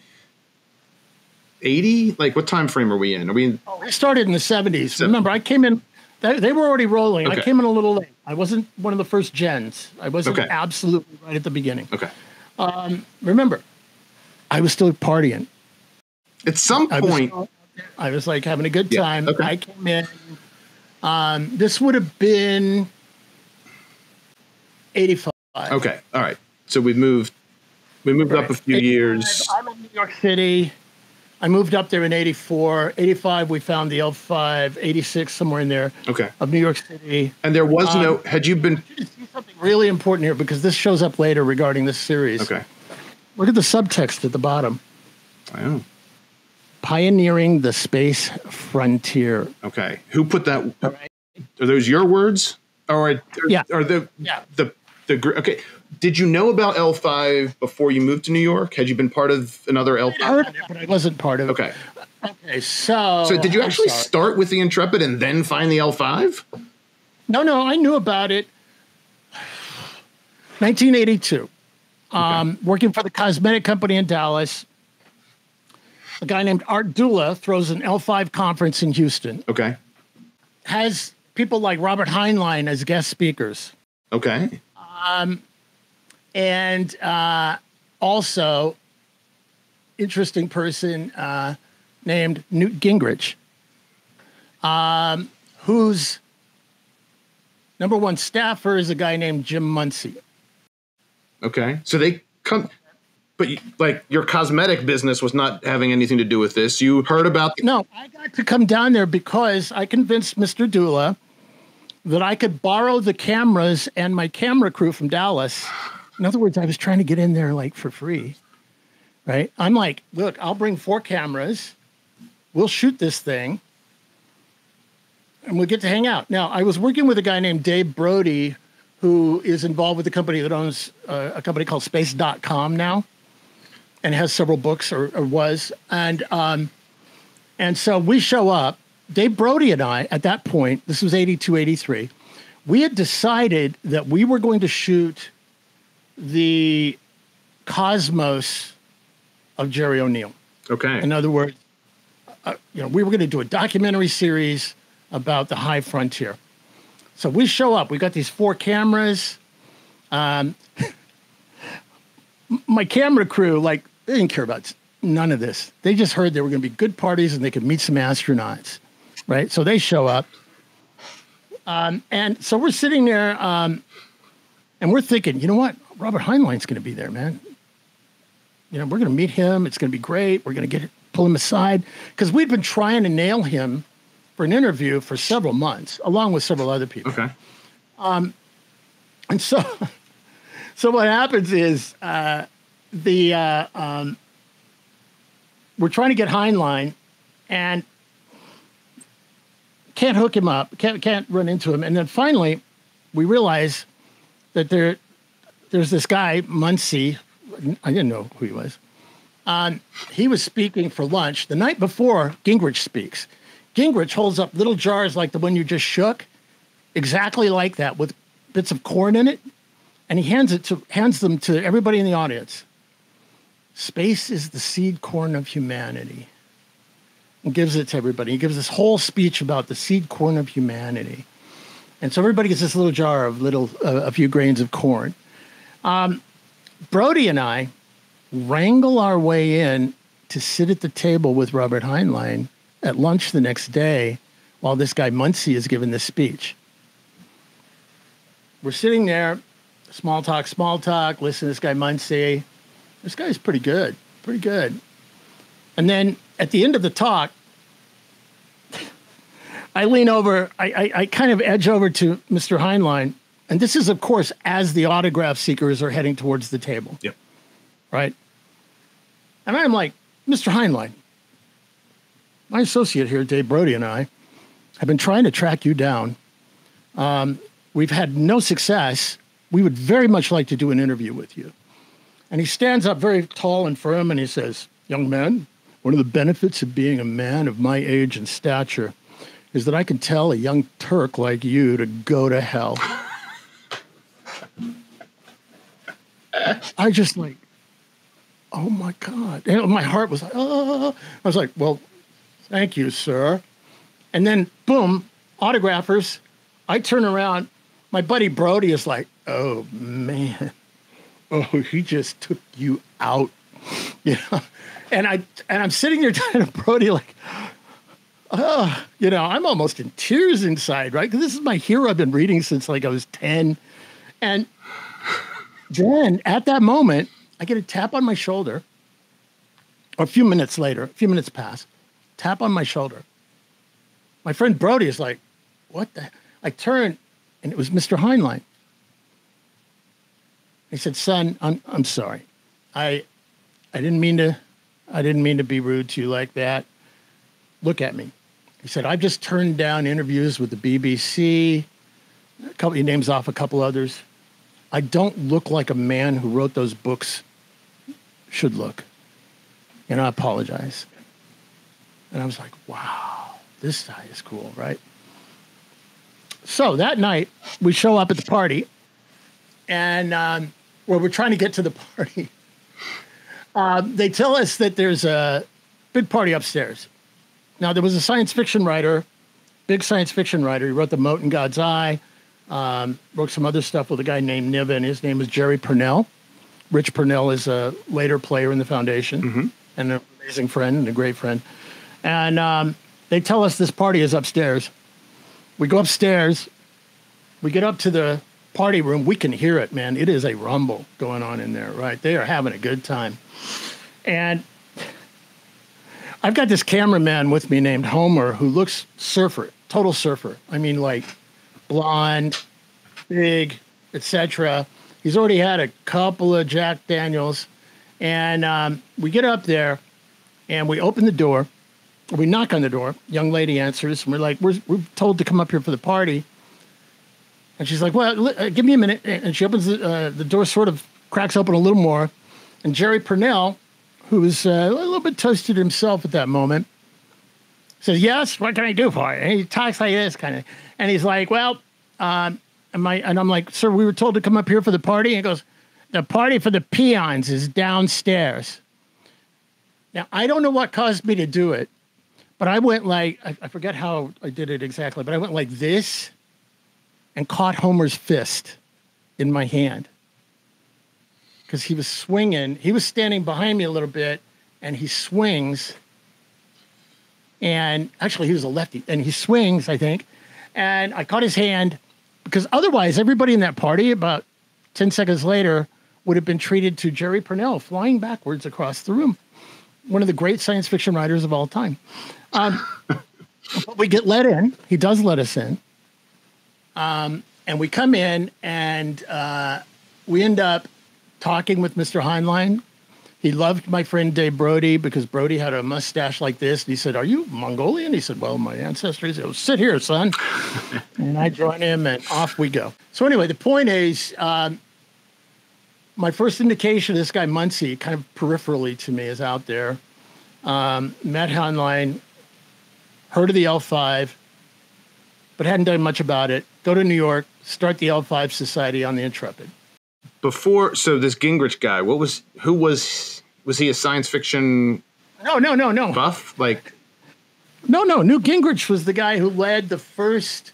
80? Like, what time frame are we in? Are we in? Oh, we started in the 70s. Remember, I came in, they were already rolling. Okay. I came in a little late. I wasn't one of the first gens. I wasn't absolutely right at the beginning. Okay. Remember, I was still partying. At some point. I was like having a good time. Okay. I came in. This would have been 85. Okay. All right. So we moved up a few years. I'm in New York City. I moved up there in 84. 85, we found the L5. 86, somewhere in there. Okay. Of New York City. And there was had you been... You see something really important here because this shows up later regarding this series. Okay. Look at the subtext at the bottom. Oh. Pioneering the space frontier. Okay. Who put that? Right. Are those your words? Or okay. Did you know about L5 before you moved to New York? Had you been part of another L5? I heard it, but I wasn't part of it. Okay. Okay, so did you actually start with the Intrepid and then find the L5? No, I knew about it. 1982. Working for the cosmetic company in Dallas. A guy named Art Dula throws an L5 conference in Houston. Okay. Has people like Robert Heinlein as guest speakers. Okay. And also, interesting person named Newt Gingrich, whose number one staffer is a guy named Jim Muncie. Okay. So they come... But your cosmetic business was not having anything to do with this. You heard about... No, I got to come down there because I convinced Mr. Dula that I could borrow the cameras and my camera crew from Dallas. In other words, I was trying to get in there for free, right? I'm like, look, I'll bring 4 cameras. We'll shoot this thing. And we'll get to hang out. Now, I was working with a guy named Dave Brody, who is involved with a company that owns a company called Space.com now. And has several books, or was. And so we show up. Dave Brody and I, at that point, this was 82, 83, we had decided that we were going to shoot the cosmos of Jerry O'Neill. Okay. In other words, we were going to do a documentary series about the high frontier. So we show up. We got these 4 cameras. My camera crew, they didn't care about none of this. They just heard there were going to be good parties and they could meet some astronauts. right? So they show up. And so we're sitting there, and we're thinking, you know what? Robert Heinlein's going to be there, man. You know, we're going to meet him. It's going to be great. We're going to pull him aside. Because we'd been trying to nail him for an interview for several months, along with several other people. Okay. And so, so what happens is we're trying to get Heinlein, and can't hook him up, can't run into him. And then finally, we realize that there's this guy, Muncie. I didn't know who he was. He was speaking for lunch the night before Gingrich speaks. Gingrich holds up little jars like the one you just shook, exactly like that, with bits of corn in it, and he hands them to everybody in the audience. Space is the seed corn of humanity. And gives it to everybody. He gives this whole speech about the seed corn of humanity. And so everybody gets this little jar of a few grains of corn. Brody and I wrangle our way in to sit at the table with Robert Heinlein at lunch the next day while this guy Muncie is giving this speech. We're sitting there, small talk, listen to this guy Muncie. This guy's pretty good. And then at the end of the talk, I lean over, I kind of edge over to Mr. Heinlein, and this is, of course, as the autograph seekers are heading towards the table. Yep. Right? And I'm like, Mr. Heinlein, my associate here, Dave Brody, and I have been trying to track you down. We've had no success. We would very much like to do an interview with you. And he stands up very tall and firm, and he says, young man, one of the benefits of being a man of my age and stature is that I can tell a young Turk like you to go to hell. I just like, oh my God. And my heart was like, oh. I was like, well, thank you, sir. And then, boom, autographers. I turn around. My buddy Brody is like, oh, man. Oh, he just took you out. You know? And I'm sitting there talking to Brody like, you know, I'm almost in tears inside, right? Because this is my hero I've been reading since like I was 10. And then at that moment, I get a tap on my shoulder. Or a few minutes later, a few minutes pass, tap on my shoulder. My friend Brody is like, what the? I turn, and it was Mr. Heinlein. He said, son, I'm sorry. I didn't mean to be rude to you like that. Look at me. He said, I've just turned down interviews with the BBC. He names off a couple others. I don't look like a man who wrote those books should look. And I apologize. And I was like, wow, this guy is cool, right? So that night, we show up at the party, and where we're trying to get to the party, they tell us that there's a big party upstairs. Now, there was a science fiction writer, big science fiction writer. He wrote The Mote in God's Eye, wrote some other stuff with a guy named Niven. His name was Jerry Purnell. Rich Purnell is a later player in the Foundation and an amazing friend and a great friend. And they tell us this party is upstairs. We go upstairs. We get up to the party room. We can hear it, man. It is a rumble going on in there, right? They are having a good time. And I've got this cameraman with me named Homer who looks surfer, total surfer. I mean, like blonde, big, etc. He's already had a couple of Jack Daniels. And we get up there and we open the door. We knock on the door. Young lady answers. And we're like, we're told to come up here for the party. And she's like, well, give me a minute. And she opens the door, sort of cracks open a little more. And Jerry Purnell, who was a little bit toasted himself at that moment, says, yes, what can I do for you? And he talks like this kind of. And he's like, well, and I'm like, sir, we were told to come up here for the party. And he goes, the party for the peons is downstairs. Now, I don't know what caused me to do it, but I went like, I forget how I did it exactly, but I went like this and caught Homer's fist in my hand. Because he was swinging. He was standing behind me a little bit, and he swings. And actually, he was a lefty, and he swings, I think. And I caught his hand because otherwise, everybody in that party, about 10 seconds later, would have been treated to Jerry Purnell flying backwards across the room. One of the great science fiction writers of all time. But we get let in. He does let us in. And we come in, and we end up talking with Mr. Heinlein. He loved my friend Dave Brody because Brody had a mustache like this. And he said, "Are you Mongolian?" He said, "Well, my ancestry." He said, "Well, sit here, son." And I join him, and off we go. So anyway, the point is, my first indication of this guy Muncie, kind of peripherally to me, is out there. Met Heinlein, heard of the L5, but hadn't done much about it. Go to New York, start the L5 Society on the Intrepid. So this Gingrich guy, was he a science fiction No. buff? Like, No. Newt Gingrich was the guy who led the first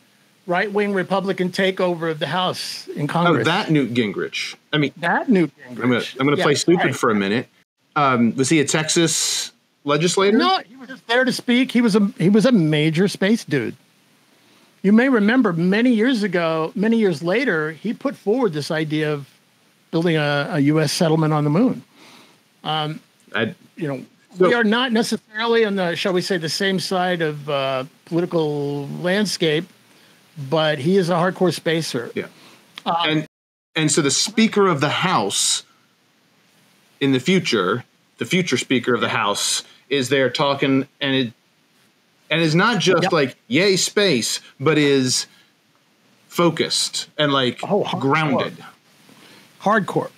right-wing Republican takeover of the House in Congress. oh, that Newt Gingrich. I mean, That Newt Gingrich. I'm gonna play stupid right. for a minute. Was he a Texas legislator? No, he was just there to speak. He was a major space dude. You may remember many years later, he put forward this idea of building a U.S. settlement on the moon. We are not necessarily on the, shall we say, the same side of political landscape, but he is a hardcore spacer. Yeah. And so the Speaker of the House in the future Speaker of the House is there talking, and is not just like, yay, space, but is focused and like grounded. Hardcore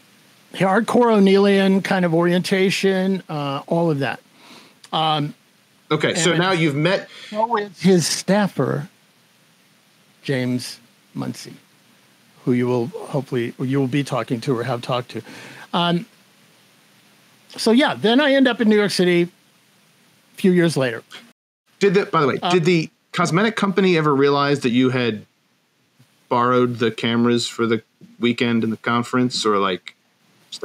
O'Neillian kind of orientation, all of that. Okay, so now you've met his staffer, James Muncie, who you will be talking to or have talked to. Then I end up in New York City a few years later. Did the cosmetic company ever realize that you had borrowed the cameras for the weekend and the conference, or like?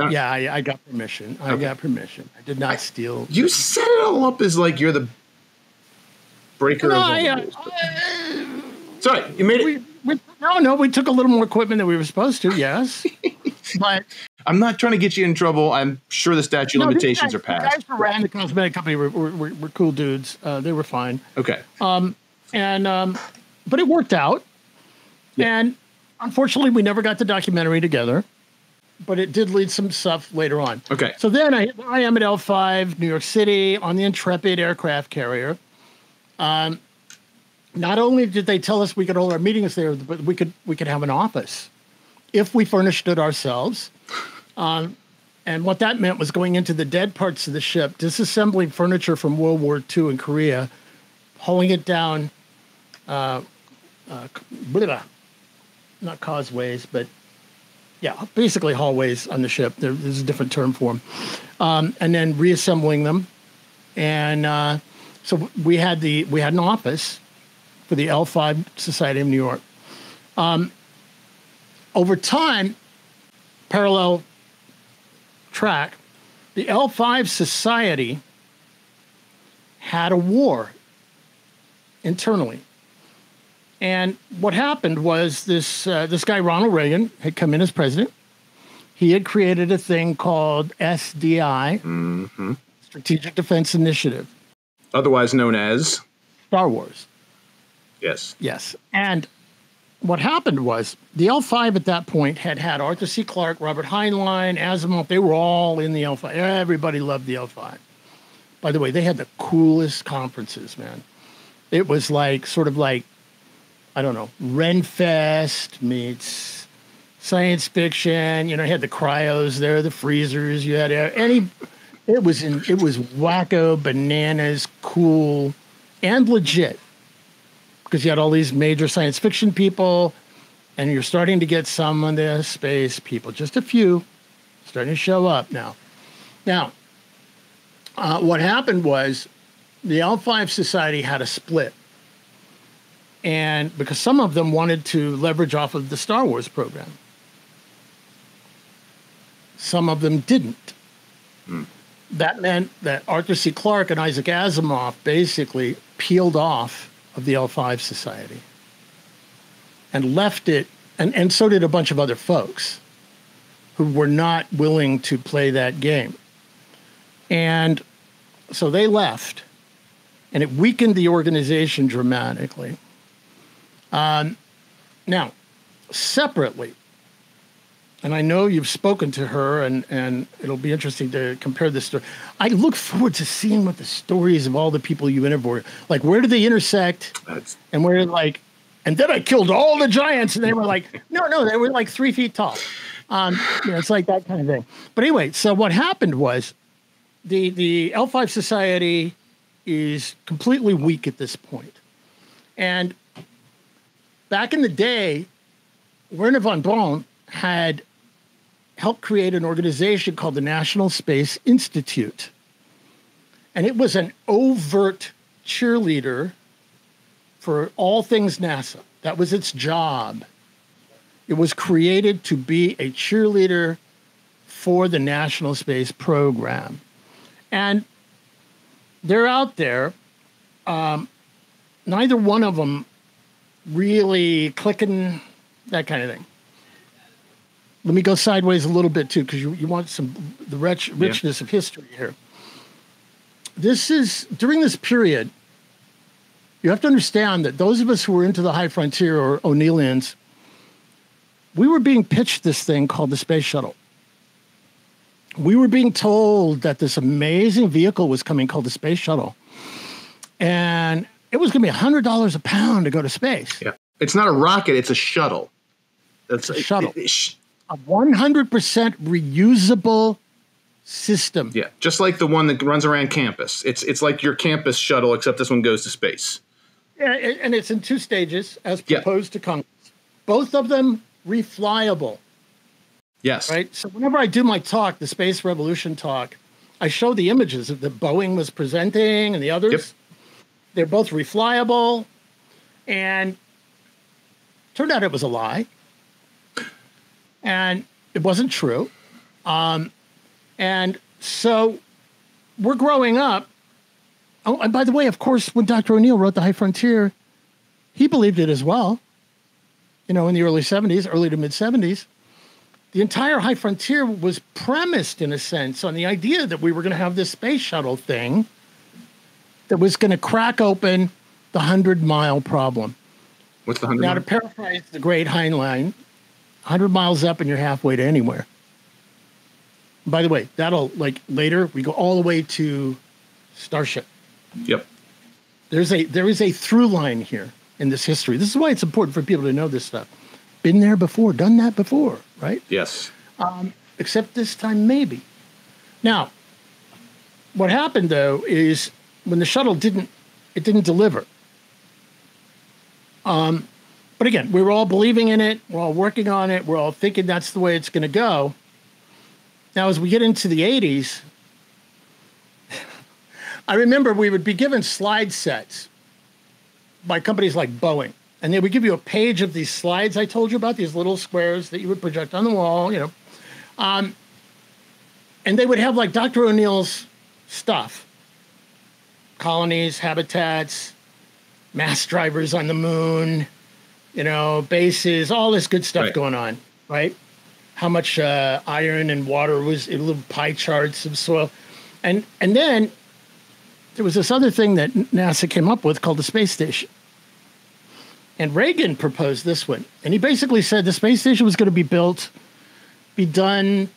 Yeah, I got permission. I did not steal. You set it all up as like you're the breaker of the rules. Sorry, you made it. We took a little more equipment than we were supposed to, yes. But I'm not trying to get you in trouble. I'm sure the statute limitations are passed. The guys who ran the cosmetic company were cool dudes. They were fine. Okay. But it worked out. Yeah. And unfortunately, we never got the documentary together. But it did lead some stuff later on. Okay. So then I am at L5, New York City, on the Intrepid aircraft carrier. Not only did they tell us we could hold our meetings there, but we could have an office if we furnished it ourselves. And what that meant was going into the dead parts of the ship, disassembling furniture from World War II in Korea, hauling it down, not causeways, but yeah, basically hallways on the ship. There's a different term for them, and then reassembling them. And so we had an office for the L5 Society of New York. Over time, parallel track, the L5 Society had a war internally. And what happened was this guy, Ronald Reagan, had come in as president. He had created a thing called SDI, Strategic Defense Initiative. Otherwise known as? Star Wars. Yes. Yes. And what happened was the L5 at that point had Arthur C. Clarke, Robert Heinlein, Asimov. They were all in the L5. Everybody loved the L5. By the way, they had the coolest conferences, man. It was like, sort of like, I don't know, Renfest meets science fiction. You know, you had the cryos there, the freezers. You had it was wacko, bananas, cool, and legit. Because you had all these major science fiction people, and you're starting to get some of the space people, just a few, starting to show up now. Now, what happened was the L5 Society had a split. And because some of them wanted to leverage off of the Star Wars program. Some of them didn't. that meant that Arthur C. Clarke and Isaac Asimov basically peeled off of the L5 Society and left it, and so did a bunch of other folks who were not willing to play that game. And so they left, and it weakened the organization dramatically. Now, separately, and I know you've spoken to her, and it'll be interesting to compare this story. I look forward to seeing what the stories of all the people you interviewed, like where do they intersect, and where like, and then I killed all the giants, and they were like, no, they were like 3 feet tall. It's like that kind of thing. But anyway, so what happened was the L5 Society is completely weak at this point. And back in the day, Wernher von Braun had helped create an organization called the National Space Institute. And it was an overt cheerleader for all things NASA. That was its job. It was created to be a cheerleader for the National Space Program. And they're out there. Neither one of them really clicking, that kind of thing. Let me go sideways a little bit, too, because you want the richness of history here. This is, during this period, you have to understand that those of us who were into the high frontier or O'Neillians, we were being pitched this thing called the space shuttle. We were being told that this amazing vehicle was coming called the space shuttle. And it was going to be $100 a pound to go to space. Yeah. It's not a rocket, it's a shuttle. It's a shuttle. A 100% reusable system. Yeah, just like the one that runs around campus. It's like your campus shuttle, except this one goes to space. Yeah, and it's in 2 stages, as proposed to Congress. Both of them reflyable. Yes. Right? So whenever I do my talk, the Space Revolution talk, I show the images of the Boeing was presenting and the others. Yep. They're both reflyable. And turned out it was a lie. And it wasn't true. And so we're growing up. Oh, and by the way, of course, when Dr. O'Neill wrote The High Frontier, he believed it as well. In the early 70s, early to mid 70s. The entire High Frontier was premised, in a sense, on the idea that we were going to have this space shuttle thing that was going to crack open the 100-mile problem. What's the 100 Now, mile? to paraphrase the great Heinlein, 100 miles up and you're halfway to anywhere. By the way, that'll, later, we go all the way to Starship. Yep. There is a through line here in this history. This is why it's important for people to know this stuff. Been there before, done that before, right? Yes. Except this time, maybe. Now, what happened, though, is when the shuttle didn't deliver. But again, we were all believing in it. We're all working on it. We're all thinking that's the way it's going to go. Now, as we get into the 80s, I remember we would be given slide sets by companies like Boeing. And they would give you a page of these slides I told you about, these little squares that you would project on the wall, And they would have, Dr. O'Neill's stuff. Colonies, habitats, mass drivers on the moon, bases, all this good stuff going on, right? How much iron and water was in little pie charts of soil. And then there was this other thing that NASA came up with called the space station. And Reagan proposed this one. And he basically said the space station was going to be built, be done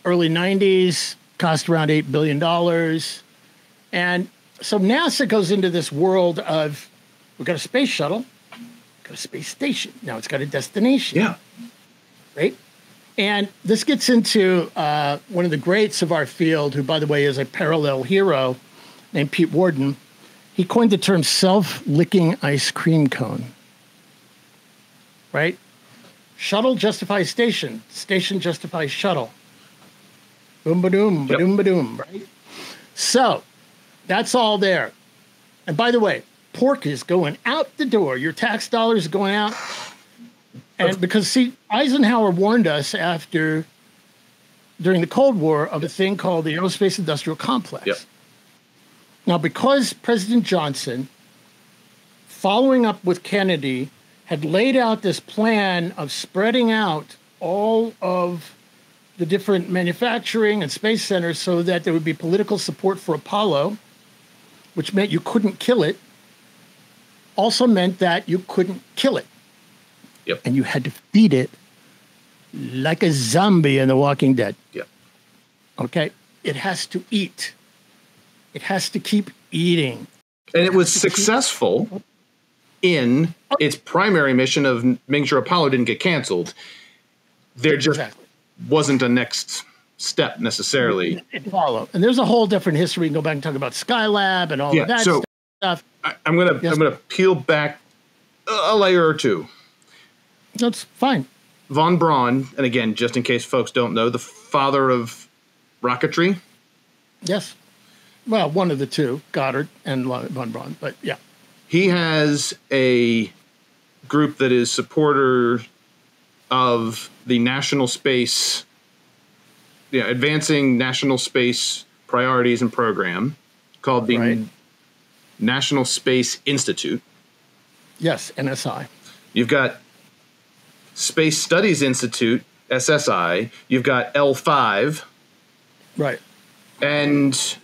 early 90s, cost around $8 billion. And so NASA goes into this world of, we've got a space shuttle, got a space station. Now it's got a destination. Yeah. Right? And this gets into one of the greats of our field, who, by the way, is a parallel hero named Pete Worden. He coined the term self-licking ice cream cone. Right? Shuttle justifies station. Station justifies shuttle. Boom, ba-doom, ba-doom, ba-doom, right? So, that's all there. And by the way, pork is going out the door. Your tax dollars are going out. And because, see, Eisenhower warned us after during the Cold War of a thing called the Aerospace Industrial Complex. Yep. Now, because President Johnson, following up with Kennedy, had laid out this plan of spreading out all of the different manufacturing and space centers so that there would be political support for Apollo, which meant you couldn't kill it, also meant that you couldn't kill it. Yep. And you had to feed it like a zombie in The Walking Dead. Yep. Okay? It has to eat. It has to keep eating. And it was successful in its primary mission of making sure Apollo didn't get canceled. There just wasn't a next step necessarily. It followed. And there's a whole different history. We can go back and talk about Skylab and all of that stuff. I'm gonna peel back a layer or two. That's fine. Von Braun, and again, just in case folks don't know, the father of rocketry. Yes. Well, one of the two, Goddard and von Braun, but yeah. He has a group that is supporter of the national space, advancing national space priorities and program called the National Space Institute. Yes, NSI. You've got Space Studies Institute, SSI. You've got L5. Right. And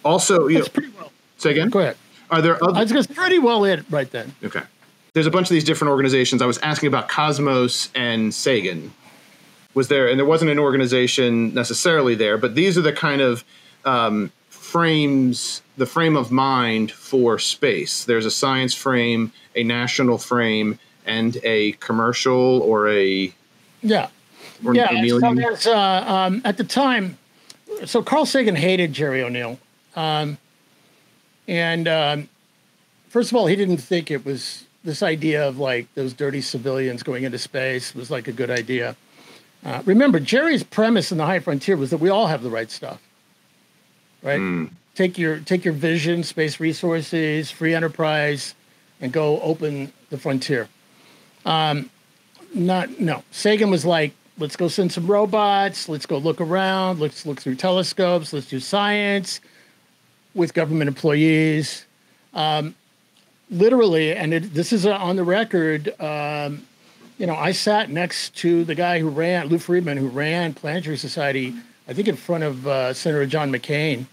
also, That's pretty well. Say again? Go ahead. Are there other? I was going to say pretty well it right then. Okay. There's a bunch of these different organizations. I was asking about Cosmos and Sagan. Was there, and there wasn't an organization necessarily there, but these are the kind of frames, the frame of mind for space. There's a science frame, a national frame, and a commercial or a at the time. So Carl Sagan hated Jerry O'Neill, and first of all, he didn't think it was this idea of like those dirty civilians going into space was like a good idea. Remember, Jerry's premise in The High Frontier was that we all have the right stuff, right? Take your vision, space resources, free enterprise, and go open the frontier. Sagan was like, let's go send some robots, let's go look around, let's look through telescopes, let's do science with government employees. Literally, and this is on the record, I sat next to the guy who ran, Lou Friedman, who ran Planetary Society, I think in front of Senator John McCain,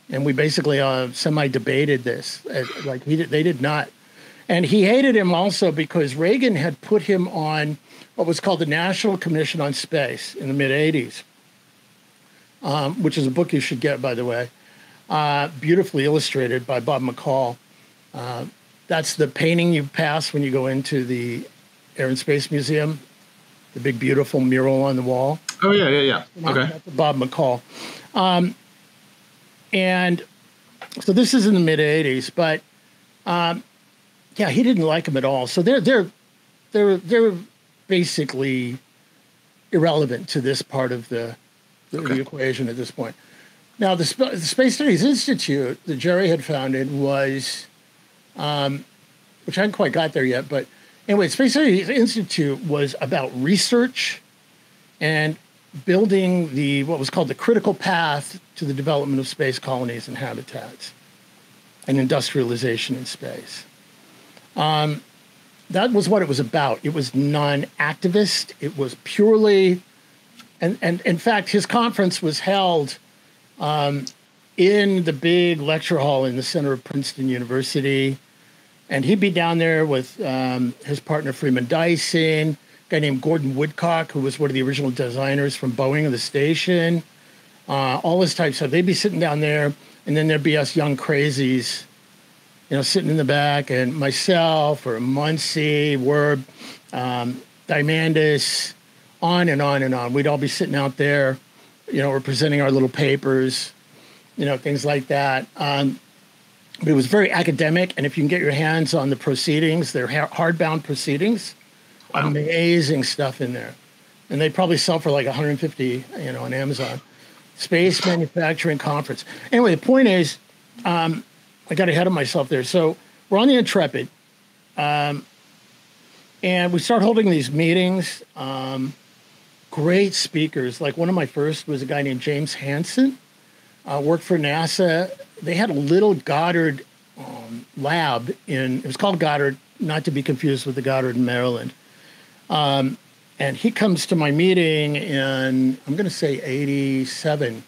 and we basically semi-debated this. They did not. And he hated him also because Reagan had put him on what was called the National Commission on Space in the mid-'80s, which is a book you should get, by the way, beautifully illustrated by Bob McCall. That's the painting you pass when you go into the Air and Space Museum, the big, beautiful mural on the wall. Oh, yeah. Okay. That's Bob McCall. And so this is in the mid-'80s, but he didn't like him at all. So they're basically irrelevant to this part of the equation at this point. Now, the Space Studies Institute that Jerry had founded was, which I hadn't quite got there yet, but anyway, Space Studies Institute was about research and building what was called the critical path to the development of space colonies and habitats and industrialization in space. That was what it was about. It was non-activist. It was purely, and in fact, his conference was held in the big lecture hall in the center of Princeton University. And he'd be down there with his partner Freeman Dyson, a guy named Gordon Woodcock, who was one of the original designers from Boeing of the station, all this type of stuff. They'd be sitting down there, and then there'd be us young crazies, sitting in the back, and myself or Muncie, Werb, Dimandis, on and on and on. We'd all be sitting out there, we're presenting our little papers, things like that. But it was very academic, and if you can get your hands on the proceedings, they're hardbound proceedings. Wow. Amazing stuff in there. And they probably sell for like $150, on Amazon. Space Manufacturing Conference. Anyway, the point is, I got ahead of myself there. So we're on the Intrepid, and we start holding these meetings. great speakers. Like one of my first was a guy named James Hansen, worked for NASA. They had a little Goddard lab it was called Goddard, not to be confused with the Goddard in Maryland. And he comes to my meeting in, I'm going to say 87,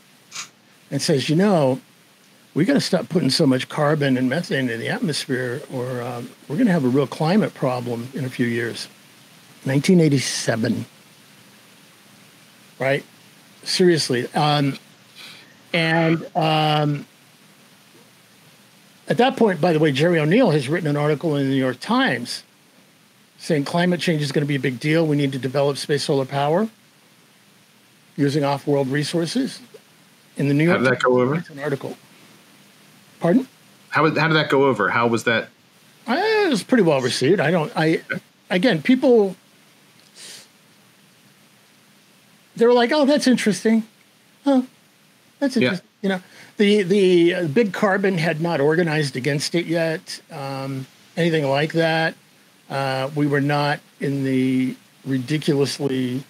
and says, we got to stop putting so much carbon and methane in the atmosphere, or we're going to have a real climate problem in a few years. 1987, right? Seriously. At that point, by the way, Jerry O'Neill has written an article in the New York Times saying climate change is going to be a big deal. We need to develop space solar power using off-world resources. In the New York Times, how did that go over? An article. Pardon? How did that go over? How was that? It was pretty well received. Again, people, they were like, "Oh, that's interesting. Oh, that's interesting." Yeah. The big carbon had not organized against it yet, anything like that. We were not in the ridiculously.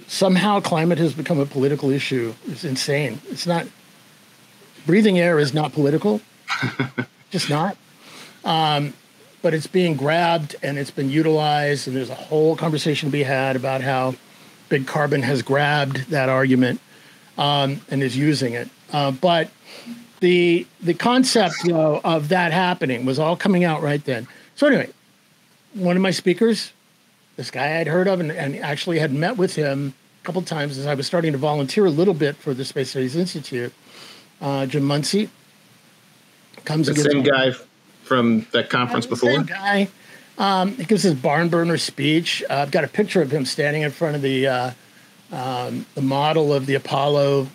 Somehow, climate has become a political issue. It's insane. It's not. Breathing air is not political, just not. But it's being grabbed and it's been utilized, and there's a whole conversation to be had about how big carbon has grabbed that argument and is using it. But the concept of that happening was all coming out right then. So anyway, one of my speakers, this guy I'd heard of and actually had met with him a couple of times as I was starting to volunteer a little bit for the Space Studies Institute, Jim Muncie, comes. The same guy from that conference before? Same guy. He gives his barn burner speech. I've got a picture of him standing in front of the model of the Apollo,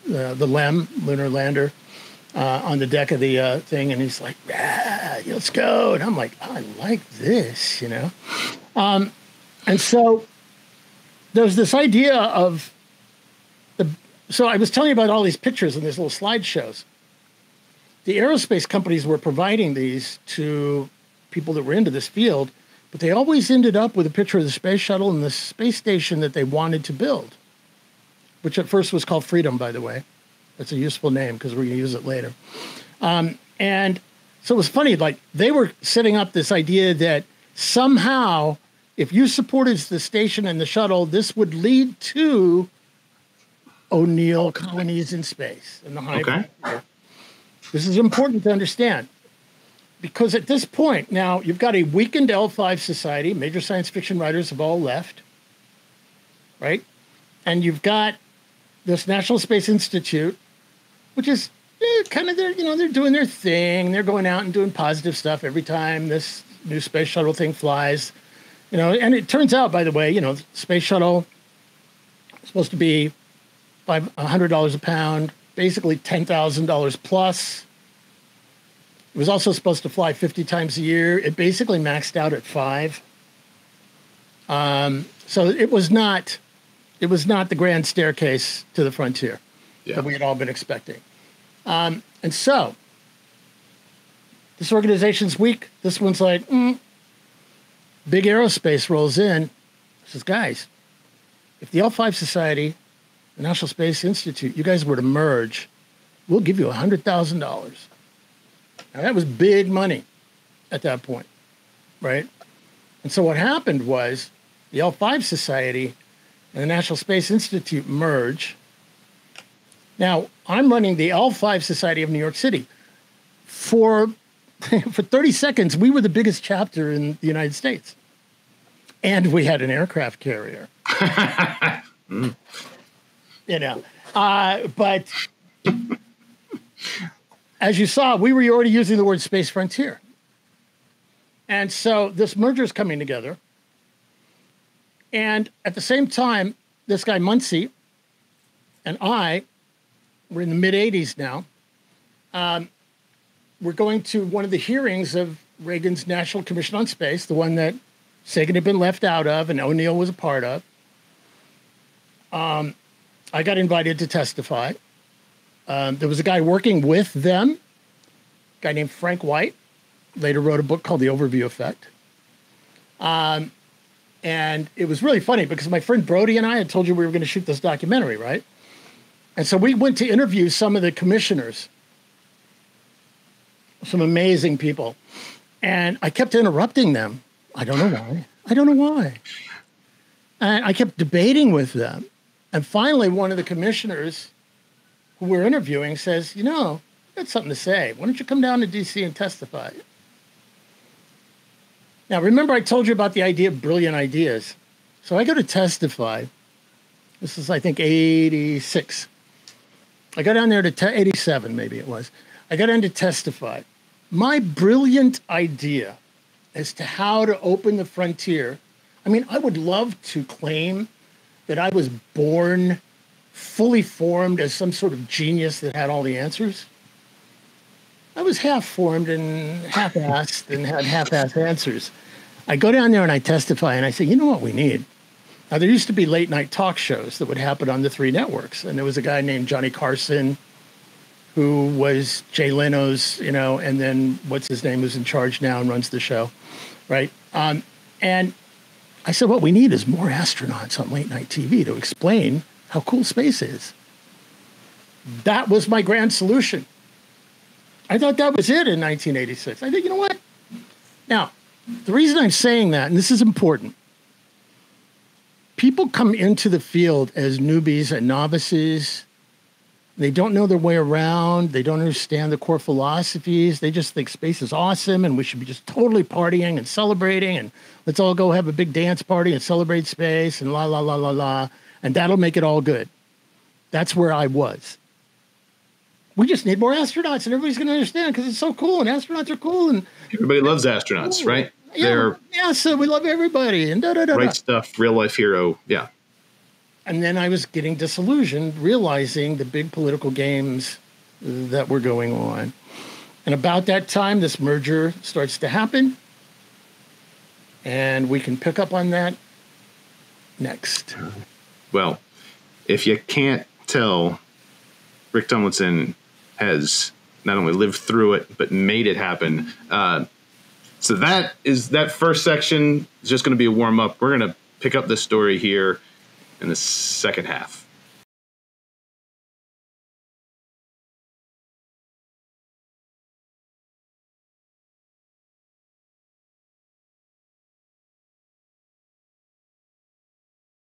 the LEM, lunar lander, on the deck of the thing, and he's like, let's go. And I'm like, oh, I like this, And so there's this idea of so I was telling you about all these pictures and these little slideshows. The aerospace companies were providing these to people that were into this field, but they always ended up with a picture of the space shuttle and the space station that they wanted to build, which at first was called Freedom, by the way. That's a useful name because we're going to use it later. And so it was funny, like they were setting up this idea that somehow if you supported the station and the shuttle, this would lead to O'Neill colonies in space and the high. Okay. This is important to understand because at this point now you've got a weakened L5 society. Major science fiction writers have all left, right? And you've got this National Space Institute, which is kind of they're doing their thing. They're going out and doing positive stuff every time this new space shuttle thing flies, And it turns out, by the way, space shuttle is supposed to be $100 a pound, basically $10,000 plus. It was also supposed to fly 50 times a year. It basically maxed out at 5. So it was not the grand staircase to the frontier that we had all been expecting. And so this organization's weak. This one's like, big aerospace rolls in. Says, guys, if the L5 Society, the National Space Institute, you guys were to merge, we'll give you $100,000. Now, that was big money at that point, right? And so what happened was the L5 Society and the National Space Institute merge. Now, I'm running the L5 Society of New York City. For 30 seconds, we were the biggest chapter in the United States. And we had an aircraft carrier. But as you saw, we were already using the word space frontier. And so this merger is coming together. And at the same time, this guy Muncie and I, we're in the mid-'80s now, we're going to one of the hearings of Reagan's National Commission on Space, the one that Sagan had been left out of and O'Neill was a part of. I got invited to testify. There was a guy working with them, a guy named Frank White, later wrote a book called The Overview Effect. And it was really funny because my friend Brody and I had told you we were going to shoot this documentary, right? And so we went to interview some of the commissioners, some amazing people. And I kept interrupting them. I don't know why. And I kept debating with them. And finally, one of the commissioners who we're interviewing says, you know, I got something to say. Why don't you come down to D.C. and testify? Now, remember I told you about the idea of brilliant ideas. So I go to testify. This is, I think, 86. I got down there to 87, maybe it was. I got down to testify. My brilliant idea as to how to open the frontier. I mean, I would love to claim that I was born fully formed as some sort of genius that had all the answers. I was half-formed and half-assed and had half-assed answers. I go down there and I testify and I say, you know what we need? Now, there used to be late-night talk shows that would happen on the 3 networks. And there was a guy named Johnny Carson who was Jay Leno's, you know, and then what's his name, who's in charge now and runs the show, right? And I said, what we need is more astronauts on late-night TV to explain how cool space is. That was my grand solution. I thought that was it in 1986. I think, you know what? Now, the reason I'm saying that, and this is important, people come into the field as newbies and novices. They don't know their way around. They don't understand the core philosophies. They just think space is awesome and we should be just totally partying and celebrating and let's all go have a big dance party and celebrate space and la, la, la, la, la. And that'll make it all good. That's where I was. We just need more astronauts and everybody's going to understand because it's so cool and astronauts are cool. And everybody loves astronauts, right? Yeah, so we love everybody and da-da-da-da. Right stuff, real life hero, yeah. And then I was getting disillusioned, realizing the big political games that were going on. And about that time, this merger starts to happen. And we can pick up on that next. Well, if you can't tell, Rick Tumlinson has not only lived through it, but made it happen. So that first section is just going to be a warm up. We're going to pick up this story here in the second half.